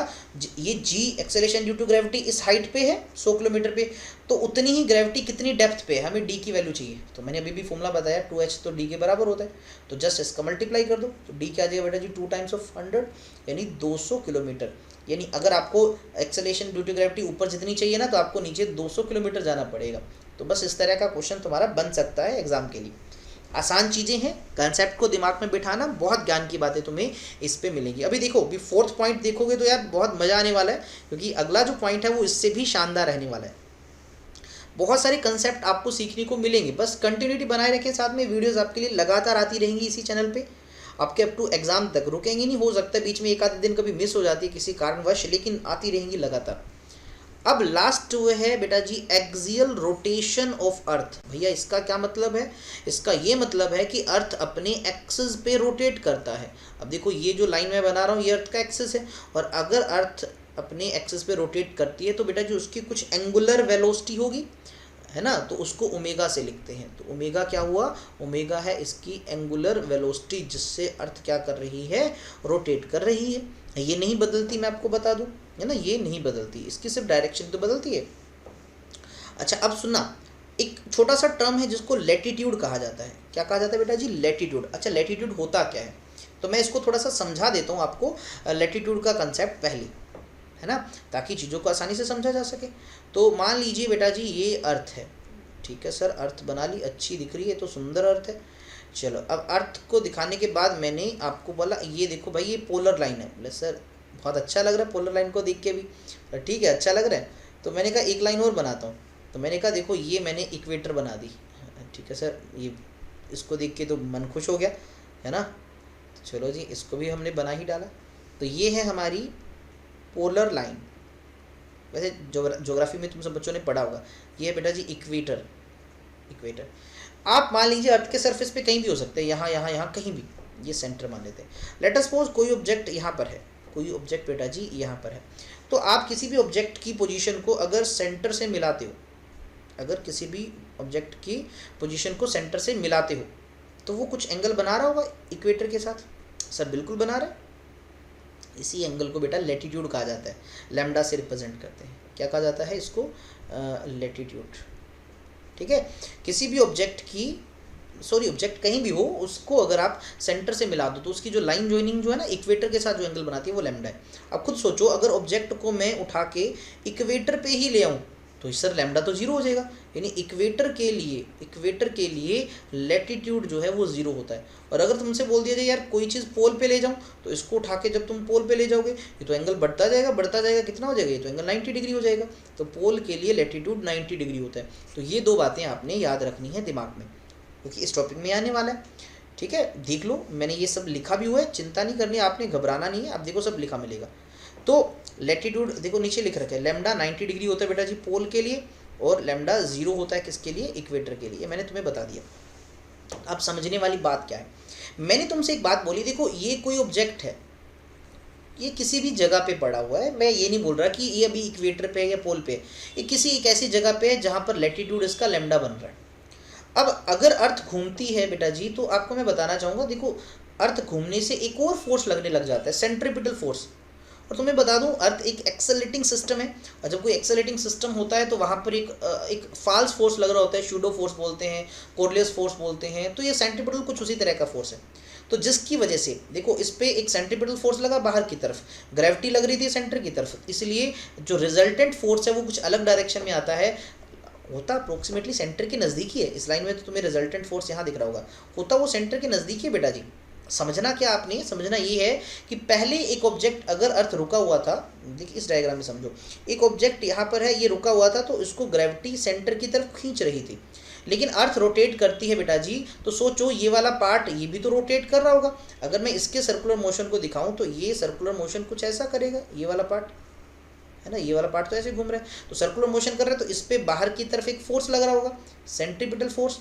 ये जी एक्सेलेरेशन ड्यू टू ग्रेविटी इस हाइट पे है 100 किलोमीटर पे, तो उतनी ही ग्रेविटी कितनी डेप्थ पे है? हमें डी की वैल्यू चाहिए। तो मैंने अभी भी फॉर्मूला बताया 2h तो डी के बराबर होता है, तो जस्ट इसका मल्टीप्लाई कर दो, तो डी क्या आ जाएगा बेटा जी? 2 टाइम्स ऑफ 100 यानी 200 किलोमीटर। यानी अगर आपको एक्सेलेरेशन ड्यू टू ग्रेविटी ऊपर जितनी चाहिए ना, तो आपको नीचे 200 किलोमीटर जाना पड़ेगा। तो बस इस तरह का क्वेश्चन तुम्हारा बन सकता है एग्जाम के लिए। आसान चीज़ें हैं, कंसेप्ट को दिमाग में बिठाना, बहुत ज्ञान की बातें तुम्हें इस पे मिलेंगी। अभी देखो, अभी 4th पॉइंट देखोगे तो यार बहुत मज़ा आने वाला है, क्योंकि अगला जो पॉइंट है वो इससे भी शानदार रहने वाला है। बहुत सारे कंसेप्ट आपको सीखने को मिलेंगे, बस कंटिन्यूटी बनाए रखें साथ में। वीडियोस आपके लिए लगातार आती रहेंगी इसी चैनल पे, आपके अप टू एग्जाम तक रुकेंगी नहीं। हो सकता है बीच में एक आधे दिन कभी मिस हो जाती है किसी कारणवश, लेकिन आती रहेंगी लगातार। अब लास्ट वो है बेटा जी एक्सियल रोटेशन ऑफ अर्थ। भैया इसका क्या मतलब है? इसका ये मतलब है कि अर्थ अपने एक्सिस पे रोटेट करता है। अब देखो ये जो लाइन मैं बना रहा हूँ ये अर्थ का एक्सिस है, और अगर अर्थ अपने एक्सिस पे रोटेट करती है तो बेटा जी उसकी कुछ एंगुलर वेलोसिटी होगी, है ना, तो उसको ओमेगा से लिखते हैं। तो ओमेगा क्या हुआ? ओमेगा है इसकी एंगुलर वेलोसिटी, जिससे अर्थ क्या कर रही है? रोटेट कर रही है। ये नहीं बदलती, मैं आपको बता दूं, है ना, ये नहीं बदलती, इसकी सिर्फ डायरेक्शन तो बदलती है। अच्छा अब सुनना, एक छोटा सा टर्म है जिसको लैटिट्यूड कहा जाता है। क्या कहा जाता है बेटा जी? लैटिट्यूड। अच्छा लैटिट्यूड होता क्या है? तो मैं इसको थोड़ा सा समझा देता हूँ आपको, लैटिट्यूड का कंसेप्ट पहले, है ना, ताकि चीज़ों को आसानी से समझा जा सके। तो मान लीजिए बेटा जी ये अर्थ है, ठीक है सर, अर्थ बना ली, अच्छी दिख रही है, तो सुंदर अर्थ है। चलो, अब अर्थ को दिखाने के बाद मैंने आपको बोला ये देखो भाई ये पोलर लाइन है। बोले सर बहुत अच्छा लग रहा है पोलर लाइन को देख के भी। ठीक है, अच्छा लग रहा है। तो मैंने कहा एक लाइन और बनाता हूँ। तो मैंने कहा देखो ये मैंने इक्वेटर बना दी। ठीक है सर, ये इसको देख के तो मन खुश हो गया है ना। चलो जी, इसको भी हमने बना ही डाला। तो ये है हमारी पोलर लाइन। वैसे ज्योग्राफी में तुम सब बच्चों ने पढ़ा होगा। ये है बेटा जी इक्वेटर। इक्वेटर आप मान लीजिए अर्थ के सरफेस पे कहीं भी हो सकते हैं, यहाँ यहाँ यहाँ कहीं भी, ये सेंटर मान लेते हैं। लेट अस सपोज कोई ऑब्जेक्ट यहाँ पर है, कोई ऑब्जेक्ट बेटा जी यहाँ पर है। तो आप किसी भी ऑब्जेक्ट की पोजीशन को अगर सेंटर से मिलाते हो, अगर किसी भी ऑब्जेक्ट की पोजीशन को सेंटर से मिलाते हो तो वो कुछ एंगल बना रहा होगा इक्वेटर के साथ। सर बिल्कुल बना रहा है। इसी एंगल को बेटा लैटिट्यूड कहा जाता है, लैम्डा से रिप्रेजेंट करते हैं। क्या कहा जाता है इसको? लैटिट्यूड। ठीक है, किसी भी ऑब्जेक्ट की ऑब्जेक्ट कहीं भी हो, उसको अगर आप सेंटर से मिला दो तो उसकी जो लाइन ज्वाइनिंग जो है ना इक्वेटर के साथ जो एंगल बनाती है वो लैम्डा है। अब खुद सोचो, अगर ऑब्जेक्ट को मैं उठा के इक्वेटर पे ही ले आऊँ तो सर लैम्डा तो जीरो हो जाएगा। यानी इक्वेटर के लिए लैटिट्यूड जो है वो जीरो होता है। और अगर तुमसे बोल दिया जाए यार कोई चीज़ पोल पे ले जाऊँ, तो इसको उठा के जब तुम पोल पे ले जाओगे ये तो एंगल बढ़ता जाएगा, कितना हो जाएगा? ये तो एंगल 90 डिग्री हो जाएगा। तो पोल के लिए लैटिट्यूड 90 डिग्री होता है। तो ये दो बातें आपने याद रखनी है दिमाग में, क्योंकि इस टॉपिक में आने वाला है। ठीक है, देख लो मैंने ये सब लिखा भी हुआ है, चिंता नहीं करनी, आपने घबराना नहीं है। आप देखो सब लिखा मिलेगा। तो लैटिट्यूड देखो नीचे लिख रखा है, लैम्डा 90 डिग्री होता है बेटा जी पोल के लिए, और लैम्डा जीरो होता है किसके लिए? इक्वेटर के लिए। मैंने तुम्हें बता दिया। अब समझने वाली बात क्या है, मैंने तुमसे एक बात बोली, देखो ये कोई ऑब्जेक्ट है, ये किसी भी जगह पे पड़ा हुआ है। मैं ये नहीं बोल रहा कि ये अभी इक्वेटर पे है या पोल पे है, ये किसी एक ऐसी जगह पे है जहाँ पर लैटिट्यूड इसका लैम्डा बन रहा है। अब अगर अर्थ घूमती है बेटा जी, तो आपको मैं बताना चाहूँगा, देखो अर्थ घूमने से एक और फोर्स लगने लग जाता है, सेंट्रीपिटल फोर्स। और तुम्हें बता दूं अर्थ एक एक्सेलरेटिंग सिस्टम है, और जब कोई एक्सेलरेटिंग सिस्टम होता है तो वहाँ पर एक फाल्स फोर्स लग रहा होता है, शूडो फोर्स बोलते हैं, कोरलियस फोर्स बोलते हैं। तो ये सेंट्रीपिटल कुछ उसी तरह का फोर्स है। तो जिसकी वजह से देखो इस पर एक सेंट्रीपिटल फोर्स लगा बाहर की तरफ, ग्रेविटी लग रही थी सेंटर की तरफ, इसलिए जो रिजल्टेंट फोर्स है वो कुछ अलग डायरेक्शन में आता है, होता अप्रोक्सीमेटली सेंटर के नज़दीक ही है। इस लाइन में तो तुम्हें रिजल्टेंट फोर्स यहाँ दिख रहा होगा, होता वो सेंटर के नज़दीक है बेटा जी। समझना क्या आपने, समझना ये है कि पहले एक ऑब्जेक्ट अगर अर्थ रुका हुआ था, देखिए इस डायग्राम में समझो, एक ऑब्जेक्ट यहाँ पर है, ये रुका हुआ था, तो इसको ग्रेविटी सेंटर की तरफ खींच रही थी। लेकिन अर्थ रोटेट करती है बेटा जी, तो सोचो ये वाला पार्ट ये भी तो रोटेट कर रहा होगा। अगर मैं इसके सर्कुलर मोशन को दिखाऊं तो ये सर्कुलर मोशन कुछ ऐसा करेगा, ये वाला पार्ट है ना, ये वाला पार्ट तो ऐसे घूम रहा है, तो सर्कुलर मोशन कर रहा है, तो इस पर बाहर की तरफ एक फोर्स लग रहा होगा, सेंट्रीपिटल फोर्स।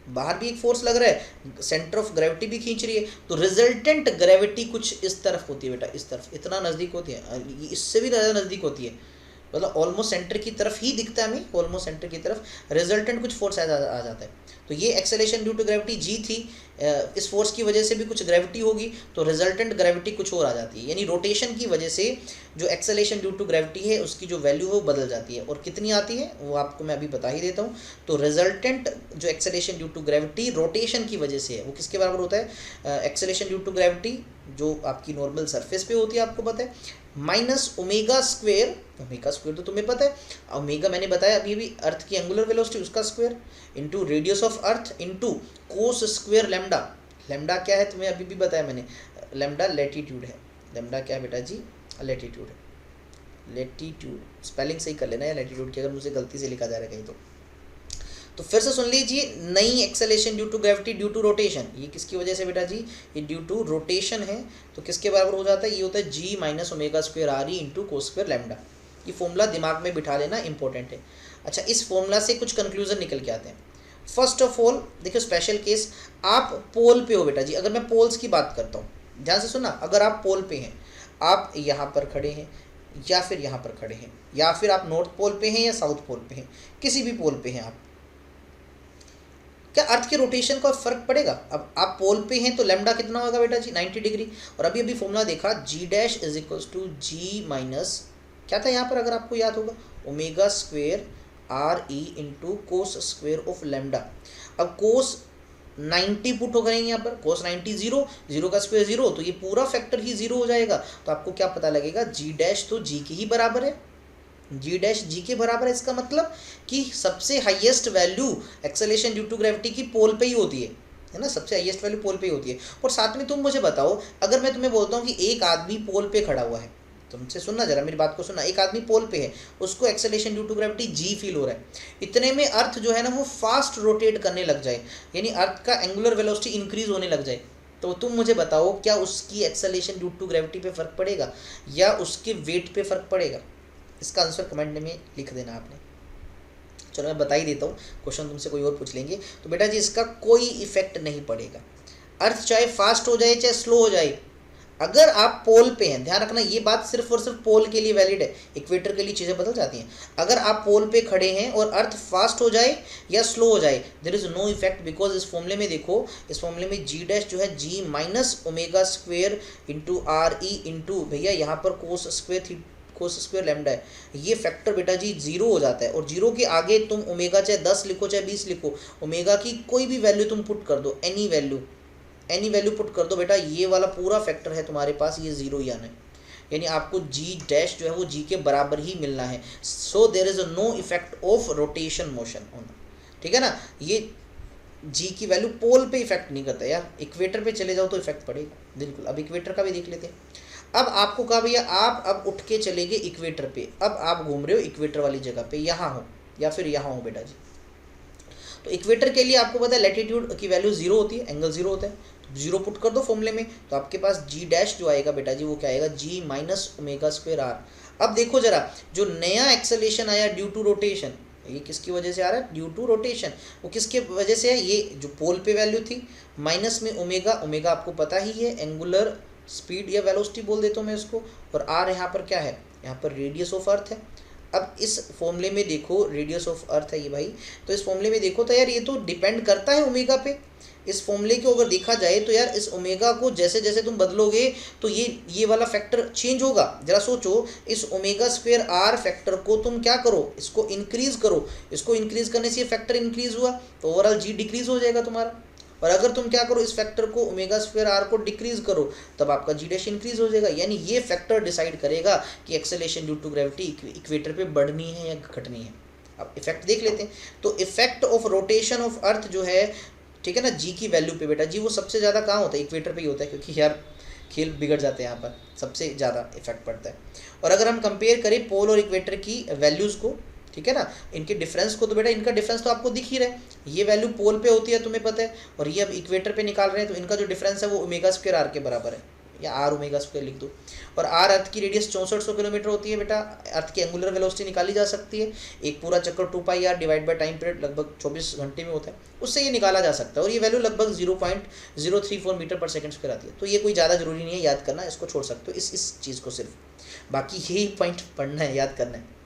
बाहर भी एक फोर्स लग रहा है, सेंटर ऑफ ग्रेविटी भी खींच रही है, तो रिजल्टेंट ग्रेविटी कुछ इस तरफ होती है बेटा, इस तरफ, इतना नज़दीक होती है, इससे भी ज़्यादा नज़दीक होती है, मतलब ऑलमोस्ट सेंटर की तरफ ही दिखता है हमें, ऑलमोस्ट सेंटर की तरफ रिजल्टेंट कुछ फोर्स आ जाता है। तो ये एक्सेलेरेशन ड्यू टू ग्रेविटी जी थी, इस फोर्स की वजह से भी कुछ ग्रेविटी होगी, तो रिजल्टेंट ग्रेविटी कुछ और आ जाती है। यानी रोटेशन की वजह से जो एक्सेलेरेशन ड्यू टू ग्रेविटी है उसकी जो वैल्यू है वो बदल जाती है, और कितनी आती है वो आपको मैं अभी बता ही देता हूँ। तो रिजल्टेंट जो acceleration due to gravity rotation की वजह से है वो किसके बराबर होता है? एक्सेलेरेशन ड्यू टू ग्रेविटी जो आपकी नॉर्मल सरफेस पे होती है, आपको पता है, माइनस ओमेगा स्क्वेयर तो तुम्हें पता है, ओमेगा मैंने बताया अभी भी अर्थ की एंगुलर वेलोसिटी उसका square, into radius of earth into cos square lambda. Lambda क्या है तुम्हें अभी भी बताया मैंने, लैम्डा लैटिट्यूड है। लैम्डा क्या है बेटा जी? लैटिट्यूड है। लैटिट्यूड स्पेलिंग सही कर लेना है लैटिट्यूड की, अगर मुझसे गलती से लिखा जा रहा है कहीं तो फिर से सुन लीजिए, नई acceleration due to gravity due to rotation, ये किसकी वजह से बेटा जी? ये ड्यू टू रोटेशन है, तो किसके बराबर हो जाता है? ये होता है g minus omega square r e into cos square lambda. ये फॉर्मूला दिमाग में बिठा लेना, इंपॉर्टेंट है। अच्छा, इस फॉर्मूला से कुछ कंक्लूजन निकल के आते हैं। फर्स्ट ऑफ ऑल देखो स्पेशल केस, आप पोल पे हो बेटा जी, अगर मैं पोल्स की बात करता हूँ, ध्यान से सुनना, अगर आप पोल पे हैं, आप यहाँ पर खड़े हैं या फिर यहाँ पर खड़े हैं, या फिर आप नॉर्थ पोल पे हैं या साउथ पोल पे हैं, किसी भी पोल पे हैं आप, क्या अर्थ के रोटेशन का फर्क पड़ेगा? अब आप पोल पे हैं तो लैम्डा कितना होगा बेटा जी? 90 डिग्री। और अभी अभी फॉर्मूला देखा, g dash is equals to g minus क्या था यहाँ पर, अगर आपको याद होगा, omega square r e into cos square of lambda. अब कोस 90 पुट हो करेंगे यहाँ पर, कोस 90 जीरो, जीरो का स्क्वेयर जीरो, तो ये पूरा फैक्टर ही जीरो हो जाएगा। तो आपको क्या पता लगेगा? जी डैश तो जी की ही बराबर है। जी डैश जी के बराबर है, इसका मतलब कि सबसे highest value acceleration due to gravity की पोल पे ही होती है ना, सबसे हाईएस्ट वैल्यू पोल पे ही होती है। और साथ में तुम मुझे बताओ, अगर मैं तुम्हें बोलता हूँ कि एक आदमी पोल पे खड़ा हुआ है, तुमसे सुनना जरा, मेरी बात को सुनना, एक आदमी पोल पे है, उसको acceleration due to gravity G feel हो रहा है, इतने में अर्थ जो है ना वो फास्ट रोटेट करने लग जाए, यानी अर्थ का एंगुलर वेलोसिटी इंक्रीज होने लग जाए, तो तुम मुझे बताओ क्या उसकी एक्सेलरेशन ड्यू टू ग्रेविटी पे फर्क पड़ेगा या उसके वेट पे फर्क पड़ेगा? इसका आंसर कमेंट में लिख देना आपने। चलो मैं बता ही देता हूँ, क्वेश्चन तुमसे कोई और पूछ लेंगे तो बेटा जी इसका कोई इफेक्ट नहीं पड़ेगा। अर्थ चाहे फास्ट हो जाए चाहे स्लो हो जाए, अगर आप पोल पे हैं, ध्यान रखना ये बात सिर्फ और सिर्फ पोल के लिए वैलिड है, इक्वेटर के लिए चीज़ें बदल जाती हैं। अगर आप पोल पे खड़े हैं और अर्थ फास्ट हो जाए या स्लो हो जाए, there is no effect, because इस फॉर्मूले में देखो, इस फॉर्मूले में जी डैश जो है g minus omega square into r e into भैया यहाँ पर कोस स्क्वेयर लैम्डा है, ये फैक्टर बेटा जी जीरो हो जाता है। और जीरो के आगे तुम ओमेगा चाहे 10 लिखो चाहे 20 लिखो, ओमेगा की कोई भी वैल्यू तुम पुट कर दो, एनी वैल्यू पुट कर दो बेटा, ये वाला पूरा फैक्टर है तुम्हारे पास, ये जीरो ही आना है, यानी आपको जी डैश जो है वो जी के बराबर ही मिलना है। So there is no effect of rotation motion होना, ठीक है ना। ये जी की वैल्यू पोल पे इफेक्ट नहीं करता यार, इक्वेटर पे चले जाओ तो इफेक्ट पड़ेगा बिल्कुल। अब इक्वेटर का भी देख लेते हैं। अब आपको कहा भैया आप अब उठ के चले गए इक्वेटर पे, अब आप घूम रहे हो इक्वेटर वाली जगह पे, यहाँ हो या फिर यहाँ हो बेटा जी। तो इक्वेटर के लिए आपको पता है लैटिट्यूड की वैल्यू जीरो होती है, एंगल जीरो होता है, तो जीरो पुट कर दो फॉर्मूले में, तो आपके पास जी डैश जो आएगा बेटा जी वो क्या आएगा, जी माइनस ओमेगा स्क्वेयर आर। अब देखो जरा, जो नया एक्सेलरेशन आया ड्यू टू रोटेशन, ये किसकी वजह से आ रहा है, ड्यू टू रोटेशन, वो किसके वजह से है, ये जो पोल पे वैल्यू थी माइनस में ओमेगा, ओमेगा आपको पता ही है एंगुलर स्पीड या वेलोसिटी बोल देता हूँ मैं इसको, और आर यहाँ पर क्या है, यहाँ पर रेडियस ऑफ अर्थ है। अब इस फॉर्मूले में देखो रेडियस ऑफ अर्थ है ये भाई, तो इस फॉर्मूले में देखो तो यार ये तो डिपेंड करता है ओमेगा पे। इस फॉर्मूले को अगर देखा जाए तो यार इस ओमेगा को जैसे जैसे तुम बदलोगे तो ये वाला फैक्टर चेंज होगा। जरा सोचो, इस ओमेगा स्क्वेयर आर फैक्टर को तुम क्या करो, इसको इंक्रीज करो, इसको इंक्रीज करने से ये फैक्टर इंक्रीज हुआ तो ओवरऑल जी डिक्रीज हो जाएगा तुम्हारा। और अगर तुम क्या करो, इस फैक्टर को ओमेगा स्क्वेयर आर को डिक्रीज करो तब आपका जी डैश इंक्रीज हो जाएगा। यानी ये फैक्टर डिसाइड करेगा कि acceleration due to gravity equator पे बढ़नी है या घटनी है। अब इफेक्ट देख लेते हैं। तो इफेक्ट ऑफ रोटेशन ऑफ अर्थ जो है, ठीक है ना, जी की वैल्यू पे बेटा जी वो सबसे ज़्यादा कहाँ होता है, इक्वेटर पे ही होता है, क्योंकि यार खेल बिगड़ जाते हैं यहाँ पर, सबसे ज़्यादा इफेक्ट पड़ता है। और अगर हम कंपेयर करें पोल और इक्वेटर की वैल्यूज़ को, ठीक है ना, इनके डिफरेंस को, तो बेटा इनका डिफरेंस तो आपको दिख ही रहा है, ये वैल्यू पोल पे होती है तुम्हें पता है, और ये अब इक्वेटर पे निकाल रहे हैं, तो इनका जो डिफरेंस है वो ओमेगा स्क्वायर आर के बराबर है, या आर ओमेगा स्क्वायर लिख दो। और आर अर्थ की रेडियस 6400 किलोमीटर होती है बेटा, अर्थ की एंगुलर वेलोसिटी निकाली जा सकती है, एक पूरा चक्कर 2 pi r divide by time period लगभग 24 घंटे में होता है, उससे ये निकाला जा सकता है। और ये वैल्यू लगभग 0.034 मीटर पर सेकंड स्क्वायर आती है। तो ये कोई ज़्यादा जरूरी नहीं है याद करना, इसको छोड़ सकते हो इस चीज़ को, सिर्फ बाकी यही पॉइंट पढ़ना है, याद करना है।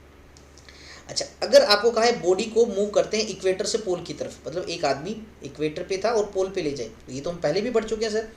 अच्छा, अगर आपको कहा है बॉडी को मूव करते हैं इक्वेटर से पोल की तरफ, मतलब एक आदमी इक्वेटर पे था और पोल पे ले जाए, तो ये तो हम पहले भी पढ़ चुके हैं सर,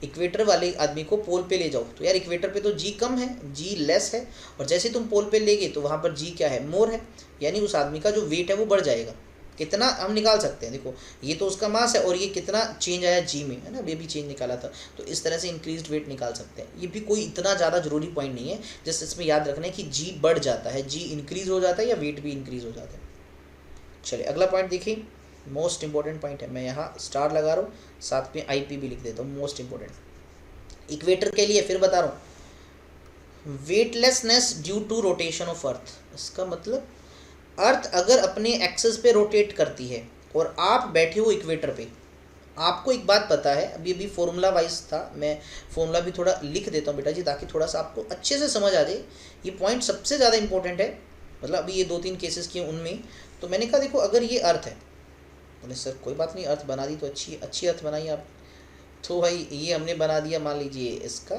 इक्वेटर वाले आदमी को पोल पे ले जाओ, तो यार इक्वेटर पे तो जी कम है, जी लेस है, और जैसे तुम पोल पे ले गए तो वहाँ पर जी क्या है, मोर है, यानी उस आदमी का जो वेट है वो बढ़ जाएगा। कितना हम निकाल सकते हैं, देखो ये तो उसका मास है और ये कितना चेंज आया जी में, है ना, ये भी चेंज निकाला था, तो इस तरह से इंक्रीज्ड वेट निकाल सकते हैं। ये भी कोई इतना ज़्यादा जरूरी पॉइंट नहीं है, जस्ट इसमें याद रखना है कि जी बढ़ जाता है, जी इंक्रीज हो जाता है या वेट भी इंक्रीज हो जाता है। चलिए अगला पॉइंट देखिए, मोस्ट इंपॉर्टेंट पॉइंट है, मैं यहाँ स्टार लगा रहा हूँ, साथ में IP भी लिख देता हूँ, मोस्ट इंपॉर्टेंट इक्वेटर के लिए। फिर बता रहा हूँ, weightlessness due to rotation of earth, इसका मतलब अर्थ अगर अपने एक्सेस पे रोटेट करती है और आप बैठे हो इक्वेटर पे, आपको एक बात पता है, अभी फॉर्मूला वाइज था, मैं फॉर्मूला भी थोड़ा लिख देता हूँ बेटा जी ताकि थोड़ा सा आपको अच्छे से समझ आ जाए। ये पॉइंट सबसे ज़्यादा इंपॉर्टेंट है, मतलब अभी ये 2-3 केसेस किए उनमें, तो मैंने कहा देखो अगर ये अर्थ है, बोले सर कोई बात नहीं, अर्थ बना दी तो अच्छी अर्थ बनाई आप, तो भाई ये हमने बना दिया, मान लीजिए इसका,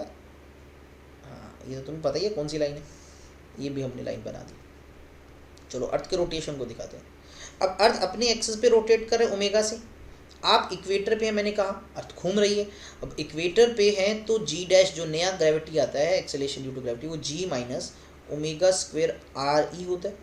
हाँ ये तो तुम्हें पता ही है कौन सी लाइन है, ये भी हमने लाइन बना दी। चलो अर्थ के रोटेशन को दिखाते हैं। अब अर्थ अपने एक्सिस पे रोटेट कर रहे ओमेगा से, आप इक्वेटर पे है, मैंने कहा अर्थ घूम रही है, अब इक्वेटर पे है तो जी डैश जो नया ग्रेविटी आता है एक्सेलरेशन ड्यू टू ग्रेविटी, वो g minus omega square r e होता है,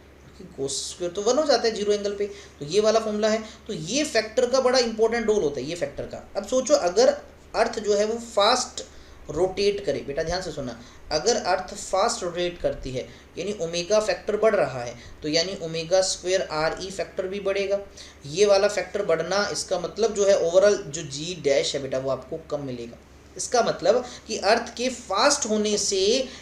कोस स्क्वेयर तो 1 हो जाता है जीरो एंगल पे, तो ये वाला फॉर्मूला है। तो ये फैक्टर का बड़ा इंपॉर्टेंट रोल होता है, ये फैक्टर का। अब सोचो अगर अर्थ जो है वो फास्ट रोटेट करे, बेटा ध्यान से सुनना, अगर अर्थ फास्ट रोटेट करती है यानी ओमेगा फैक्टर बढ़ रहा है, तो यानी ओमेगा स्क्वायर आर ई फैक्टर भी बढ़ेगा। ये वाला फैक्टर बढ़ना, इसका मतलब जो है ओवरऑल जो जी डैश है बेटा वो आपको कम मिलेगा। इसका मतलब कि अर्थ के फास्ट होने से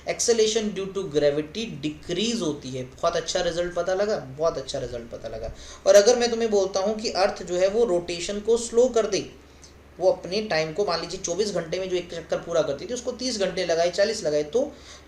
acceleration due to gravity decrease होती है। बहुत अच्छा रिजल्ट पता लगा, बहुत अच्छा रिजल्ट पता लगा। और अगर मैं तुम्हें बोलता हूँ कि अर्थ जो है वो रोटेशन को स्लो कर दे, वो अपने टाइम को मान लीजिए 24 घंटे में जो एक चक्कर पूरा करती थी उसको 30 घंटे लगाए, 40 लगाए, तो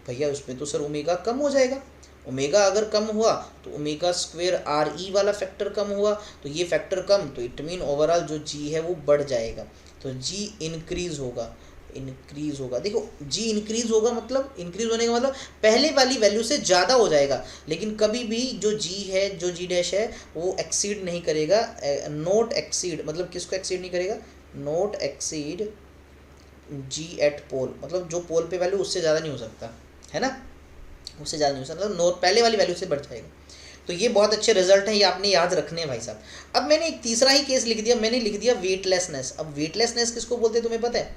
भैया उसमें तो सर ओमेगा कम हो जाएगा। ओमेगा अगर कम हुआ तो ओमेगा स्क्वायर आर ई वाला फैक्टर कम हुआ, तो ये फैक्टर कम, तो इट मीन ओवरऑल जो जी है वो बढ़ जाएगा, तो जी इंक्रीज होगा, इंक्रीज होगा। देखो जी इंक्रीज होगा मतलब, इंक्रीज होने का मतलब पहले वाली वैल्यू से ज़्यादा हो जाएगा, लेकिन कभी भी जो जी है, जो जी डैश है वो एक्सीड नहीं करेगा, नोट एक्सीड, मतलब किसको एक्सीड नहीं करेगा, नोट एक्सीड जी एट पोल, मतलब जो पोल पे वैल्यू उससे ज़्यादा नहीं हो सकता है ना, उससे ज़्यादा नहीं हो सकता, मतलब नोट पहले वाली वैल्यू से बढ़ जाएगा। तो ये बहुत अच्छे रिजल्ट हैं, ये आपने याद रखने हैं भाई साहब। अब मैंने एक तीसरा ही केस लिख दिया, मैंने लिख दिया वेटलेसनेस। अब वेटलेसनेस किसको बोलते हैं तुम्हें पता है,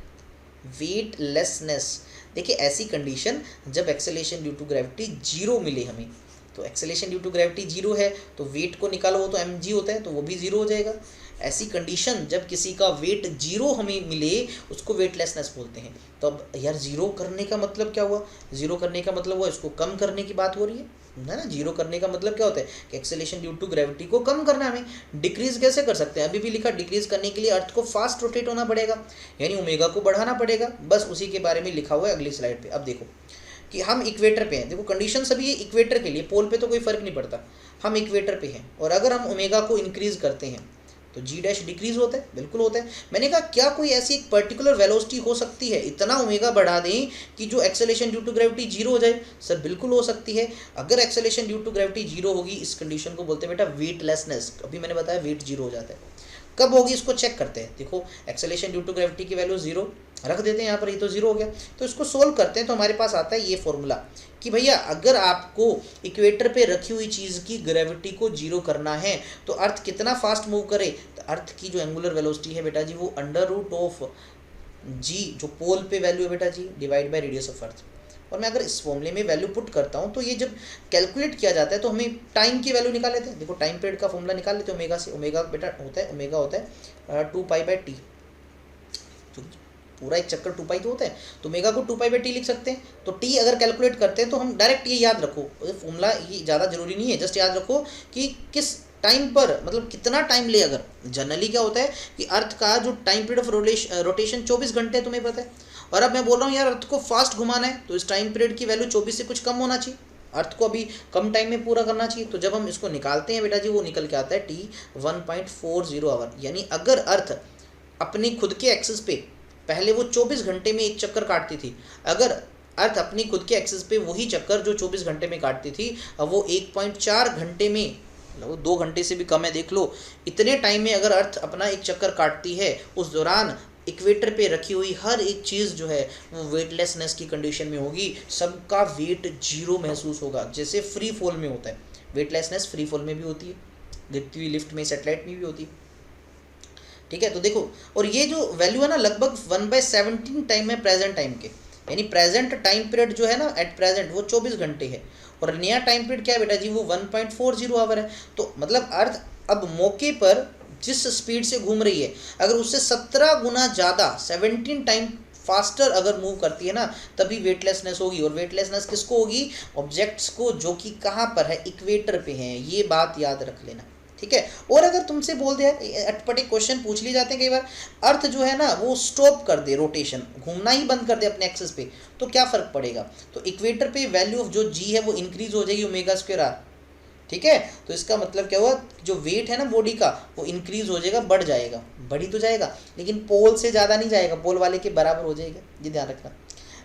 वेटलेसनेस। देखिए ऐसी कंडीशन जब acceleration due to gravity zero मिले हमें, तो acceleration due to gravity zero है तो वेट को निकालो, वो तो mg होता है, तो वो भी जीरो हो जाएगा। ऐसी कंडीशन जब किसी का वेट जीरो हमें मिले उसको वेटलेसनेस बोलते हैं। तो अब यार जीरो करने का मतलब क्या हुआ, जीरो करने का मतलब हुआ इसको कम करने की बात हो रही है ना। जीरो करने का मतलब क्या होता है कि एक्सेलेरेशन ड्यू टू ग्रेविटी को कम करना है हमें। डिक्रीज कैसे कर सकते हैं, अभी भी लिखा, डिक्रीज करने के लिए अर्थ को फास्ट रोटेट होना पड़ेगा, यानी ओमेगा को बढ़ाना पड़ेगा, बस उसी के बारे में लिखा हुआ है अगली स्लाइड पे। अब देखो कि हम इक्वेटर पे हैं, देखो कंडीशन सभी है इक्वेटर के लिए, पोल पे तो कोई फर्क नहीं पड़ता, हम इक्वेटर पे हैं, और अगर हम ओमेगा को इंक्रीज करते हैं तो जी डैश डिक्रीज होता है, बिल्कुल होता है। मैंने कहा क्या कोई ऐसी एक पर्टिकुलर वेलोसिटी हो सकती है, इतना ओमेगा बढ़ा दें कि जो acceleration due to gravity zero हो जाए, सर बिल्कुल हो सकती है। अगर acceleration due to gravity zero होगी, इस कंडीशन को बोलते हैं बेटा वेटलेसनेस। अभी मैंने बताया वेट जीरो हो जाता है, कब होगी इसको चेक करते हैं। देखो एक्सेलेरेशन ड्यू टू ग्रेविटी की वैल्यू जीरो रख देते हैं यहाँ पर, ये तो जीरो हो गया, तो इसको सोल्व करते हैं, तो हमारे पास आता है ये फॉर्मूला कि भैया अगर आपको इक्वेटर पे रखी हुई चीज़ की ग्रेविटी को जीरो करना है तो अर्थ कितना फास्ट मूव करे, तो अर्थ की जो एंगुलर वेलोसिटी है बेटा जी वो अंडर रूट ऑफ जी, जो पोल पे वैल्यू है बेटा ji, divide by radius of earth. और मैं अगर इस फॉर्मूले में वैल्यू पुट करता हूँ तो ये जब कैलकुलेट किया जाता है तो हमें टाइम की वैल्यू निकाल लेते हैं। देखो टाइम पीरियड का फॉर्मूला निकाल लेते हैं ओमेगा से, ओमेगा बेटा होता है, ओमेगा होता है 2π/t, पूरा एक चक्कर 2π तो होता है, तो ओमेगा को 2π/t लिख सकते हैं। तो t अगर कैलकुलेट करते हैं तो हम डायरेक्ट ये याद रखो, फॉर्मूला ये ज़्यादा जरूरी नहीं है, जस्ट याद रखो कि किस टाइम पर, मतलब कितना टाइम ले। अगर जनरली क्या होता है कि अर्थ का जो टाइम पीरियड ऑफ रोटेशन 24 घंटे है, तुम्हें पता है, और अब मैं बोल रहा हूँ यार अर्थ को फास्ट घुमाना है तो इस टाइम पीरियड की वैल्यू 24 से कुछ कम होना चाहिए, अर्थ को अभी कम टाइम में पूरा करना चाहिए। तो जब हम इसको निकालते हैं बेटा जी वो निकल के आता है t 1.40 आवर, यानी अगर अर्थ अपनी खुद के एक्सिस पे पहले वो 24 घंटे में एक चक्कर काटती थी, अगर अर्थ अपनी खुद के एक्सिस पे वही चक्कर जो 24 घंटे में काटती थी अब वो 1.4 घंटे में, मतलब 2 घंटे से भी कम है, देख लो इतने टाइम में अगर अर्थ अपना एक चक्कर काटती है, उस दौरान इक्वेटर पे रखी हुई हर एक चीज़ जो है वो वेटलेसनेस की कंडीशन में होगी, सबका वेट जीरो महसूस होगा, जैसे फ्री फॉल में होता है। वेटलेसनेस फ्री फॉल में भी होती है, गिरती हुई लिफ्ट में, सैटेलाइट में भी होती है, ठीक है। तो देखो, और ये जो वैल्यू है ना लगभग 1/17 टाइम है प्रेजेंट टाइम के, यानी प्रेजेंट टाइम पीरियड जो है ना एट प्रेजेंट वो 24 घंटे है, और नया टाइम पीरियड क्या है बेटा जी वो 1.40 आवर है। तो मतलब अर्थ अब मौके पर जिस स्पीड से घूम रही है अगर उससे 17 गुना ज़्यादा 17 टाइम फास्टर अगर मूव करती है ना तभी वेटलेसनेस होगी। और वेटलेसनेस किसको होगी, ऑब्जेक्ट्स को, जो कि कहाँ पर है, इक्वेटर पे हैं, ये बात याद रख लेना, ठीक है। और अगर तुमसे बोल दे, अटपटे क्वेश्चन पूछ लिए जाते हैं कई बार, अर्थ जो है ना वो स्टॉप कर दे रोटेशन, घूमना ही बंद कर दे अपने एक्सिस पे, तो क्या फ़र्क पड़ेगा, तो इक्वेटर पे वैल्यू ऑफ जो जी है वो इंक्रीज हो जाएगी ओमेगा स्क्वायर आर, ठीक है। तो इसका मतलब क्या हुआ, जो वेट है ना बॉडी का वो इंक्रीज हो जाएगा, बढ़ जाएगा, बढ़ी तो जाएगा लेकिन पोल से ज़्यादा नहीं जाएगा, पोल वाले के बराबर हो जाएगा, ये ध्यान रखना।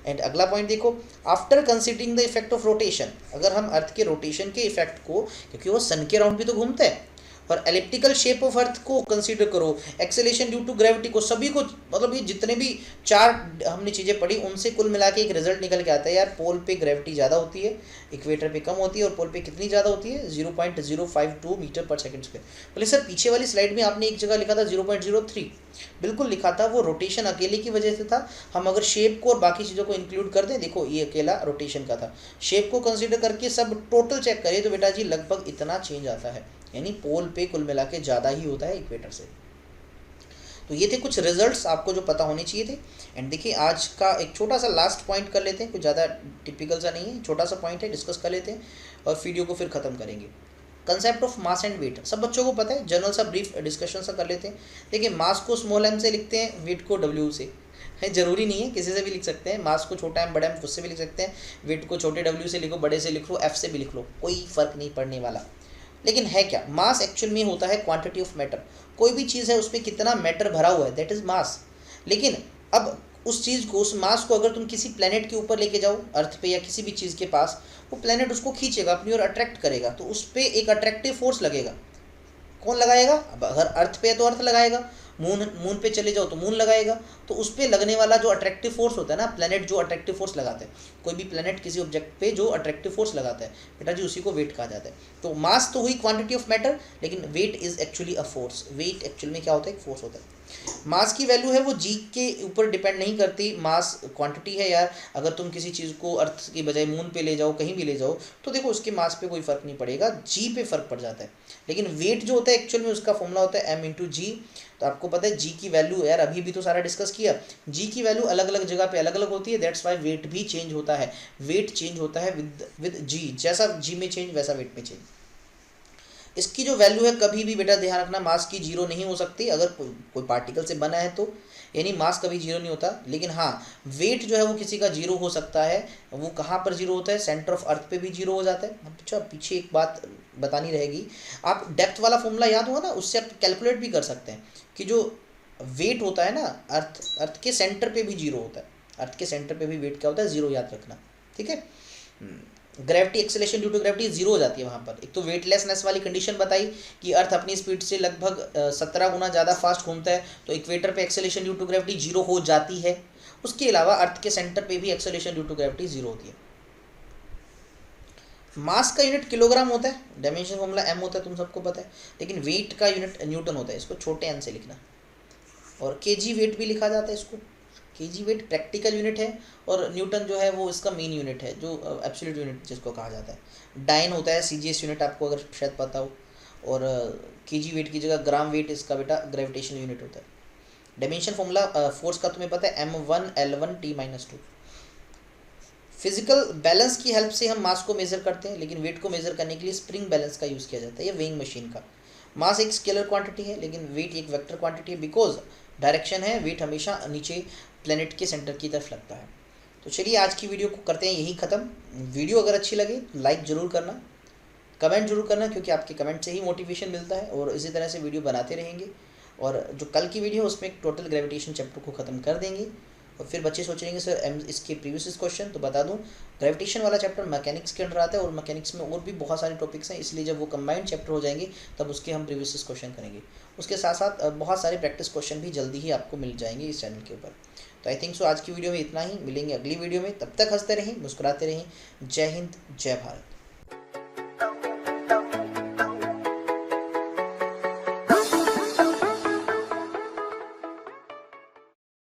एंड अगला पॉइंट देखो, after considering the effect of rotation, अगर हम अर्थ के रोटेशन के इफेक्ट को, क्योंकि वो सन के राउंड भी तो घूमता है, और एलिप्टिकल शेप ऑफ अर्थ को कंसीडर करो, एक्सेलेरेशन ड्यू टू ग्रेविटी को, सभी को, मतलब ये जितने भी चार हमने चीज़ें पढ़ी उनसे कुल मिला के एक रिजल्ट निकल के आता है यार, पोल पे ग्रेविटी ज़्यादा होती है, इक्वेटर पे कम होती है, और पोल पे कितनी ज़्यादा होती है 0.052 मीटर पर सेकंड स्क्वायर। बोले सर पीछे वाली स्लाइड में आपने एक जगह लिखा था 0.03, बिल्कुल लिखा था, वो रोटेशन अकेले की वजह से था। हम अगर शेप को और बाकी चीज़ों को इंक्लूड कर दें, देखो ये अकेला रोटेशन का था, शेप को कंसीडर करके सब टोटल चेक करिए तो बेटा जी लगभग इतना चेंज आता है, यानी पोल पे कुल मिला के ज़्यादा ही होता है इक्वेटर से। तो ये थे कुछ रिजल्ट्स आपको जो पता होने चाहिए थे। एंड देखिए आज का एक छोटा सा लास्ट पॉइंट कर लेते हैं, कुछ ज़्यादा टिपिकल सा नहीं है, छोटा सा पॉइंट है, डिस्कस कर लेते हैं और वीडियो को फिर ख़त्म करेंगे। Concept of mass and weight सब बच्चों को पता है, जनरल सा ब्रीफ डिस्कशन सा कर लेते हैं। देखिए मास को स्मॉल एम से लिखते हैं, वेट को डब्ल्यू से, है ज़रूरी नहीं है, किसी से भी लिख सकते हैं, मास को छोटा एम बड़ा एम उससे भी लिख सकते हैं, वेट को छोटे डब्ल्यू से लिखो, बड़े से लिख लो, एफ से भी लिख लो, कोई फ़र्क नहीं पड़ने वाला। लेकिन है क्या मास? एक्चुअल में होता है क्वांटिटी ऑफ मैटर, कोई भी चीज़ है उसमें कितना मैटर भरा हुआ है, दैट इज़ मास। लेकिन अब उस चीज़ को, उस मास को अगर तुम किसी प्लेनेट के ऊपर लेके जाओ, अर्थ पे या किसी भी चीज़ के पास, वो प्लेनेट उसको खींचेगा अपनी ओर, अट्रैक्ट करेगा, तो उस पर एक अट्रैक्टिव फोर्स लगेगा। कौन लगाएगा? अब अगर अर्थ पे है तो अर्थ लगाएगा, मून पे चले जाओ तो मून लगाएगा, तो उस पर लगने वाला जो अट्रैक्टिव फोर्स होता है ना, प्लेनेट जो अट्रैक्टिव फोर्स लगाते हैं, कोई भी प्लेनेट किसी ऑब्जेक्ट पे जो अट्रैक्टिव फोर्स लगाता है बेटा जी, उसी को वेट कहा जाता है। तो मास तो हुई क्वांटिटी ऑफ मैटर, लेकिन weight is actually a force. Weight actual में क्या होता है? एक फोर्स होता है। मास की वैल्यू है वो जी के ऊपर डिपेंड नहीं करती, मास क्वांटिटी है यार, अगर तुम किसी चीज़ को अर्थ की बजाय मून पे ले जाओ, कहीं भी ले जाओ, तो देखो उसके मास पे कोई फर्क नहीं पड़ेगा, जी पे फर्क पड़ जाता है। लेकिन वेट जो होता है एक्चुअल में उसका फॉर्मूला होता है एम इंटू जी। तो आपको पता है जी की वैल्यू यार, अभी भी तो सारा डिस्कस किया, जी की वैल्यू अलग अलग जगह पे अलग अलग होती है, दैट्स वाई वेट भी चेंज होता है। वेट चेंज होता है विद जी, जैसा जी में चेंज वैसा वेट में चेंज। इसकी जो वैल्यू है कभी भी बेटा ध्यान रखना, मास की जीरो नहीं हो सकती, अगर कोई पार्टिकल से बना है तो, यानी मास कभी जीरो नहीं होता। लेकिन हाँ वेट जो है वो किसी का जीरो हो सकता है। वो कहाँ पर जीरो होता है? सेंटर ऑफ अर्थ पे भी जीरो हो जाता है। अच्छा पीछे एक बात बतानी रहेगी, आप डेप्थ वाला फॉर्मूला याद होगा ना, उससे आप कैलकुलेट भी कर सकते हैं कि जो वेट होता है ना, अर्थ के सेंटर पे भी जीरो होता है, अर्थ के सेंटर पे भी वेट क्या होता है? जीरो, याद रखना, ठीक है। Gravity acceleration due to gravity zero हो जाती है वहाँ पर। एक तो वेटलेसनेस वाली कंडीशन बताई कि अर्थ अपनी स्पीड से लगभग 17 गुना ज़्यादा फास्ट घूमता है, तो इक्वेटर पे acceleration due to gravity zero हो जाती है। उसके अलावा अर्थ के सेंटर पे भी acceleration due to gravity zero होती है। मास का यूनिट किलोग्राम होता है, डायमेंशन फॉर्मूला एम होता है, तुम सबको पता है, लेकिन वेट का यूनिट न्यूटन होता है, इसको छोटे एन से लिखना। और केजी वेट भी लिखा जाता है इसको, केजी वेट प्रैक्टिकल यूनिट है, और न्यूटन जो है वो इसका मेन यूनिट है, जो एब्सोल्यूट यूनिट जिसको कहा जाता है। डाइन होता है सीजीएस यूनिट, आपको अगर शायद पता हो, और केजी वेट की जगह ग्राम वेट इसका बेटा ग्रेविटेशनल यूनिट होता है। डायमेंशन फॉर्मूला फोर्स का तुम्हें पता है m1l1t-2। फिजिकल बैलेंस की हेल्प से हम मास को मेजर करते हैं, लेकिन वेट को मेजर करने के लिए स्प्रिंग बैलेंस का यूज़ किया जाता है, या वेइंग मशीन का। मास एक स्केलर क्वांटिटी है, लेकिन वेट एक वेक्टर क्वांटिटी है, बिकॉज डायरेक्शन है, वेट हमेशा नीचे प्लेनेट के सेंटर की तरफ लगता है। तो चलिए आज की वीडियो को करते हैं यही ख़त्म। वीडियो अगर अच्छी लगे तो लाइक ज़रूर करना, कमेंट जरूर करना, क्योंकि आपके कमेंट से ही मोटिवेशन मिलता है, और इसी तरह से वीडियो बनाते रहेंगे। और जो कल की वीडियो है उसमें टोटल ग्रेविटेशन चैप्टर को ख़त्म कर देंगे। और फिर बच्चे सोचेंगे सर इसके प्रीवियस क्वेश्चन, तो बता दूं ग्रेविटेशन वाला चैप्टर मैकेनिक्स के अंडर आता है, और मैकेनिक्स में और भी बहुत सारे टॉपिक्स हैं, इसलिए जब वो कंबाइंड चैप्टर हो जाएंगे तब उसके हम प्रीवियस क्वेश्चन करेंगे। उसके साथ साथ बहुत सारे प्रैक्टिस क्वेश्चन भी जल्दी ही आपको मिल जाएंगे इस चैनल के ऊपर। तो आई थिंक सो आज की वीडियो में इतना ही, मिलेंगे अगली वीडियो में, तब तक हंसते रहें, मुस्कुराते रहें। जय हिंद, जय भारत।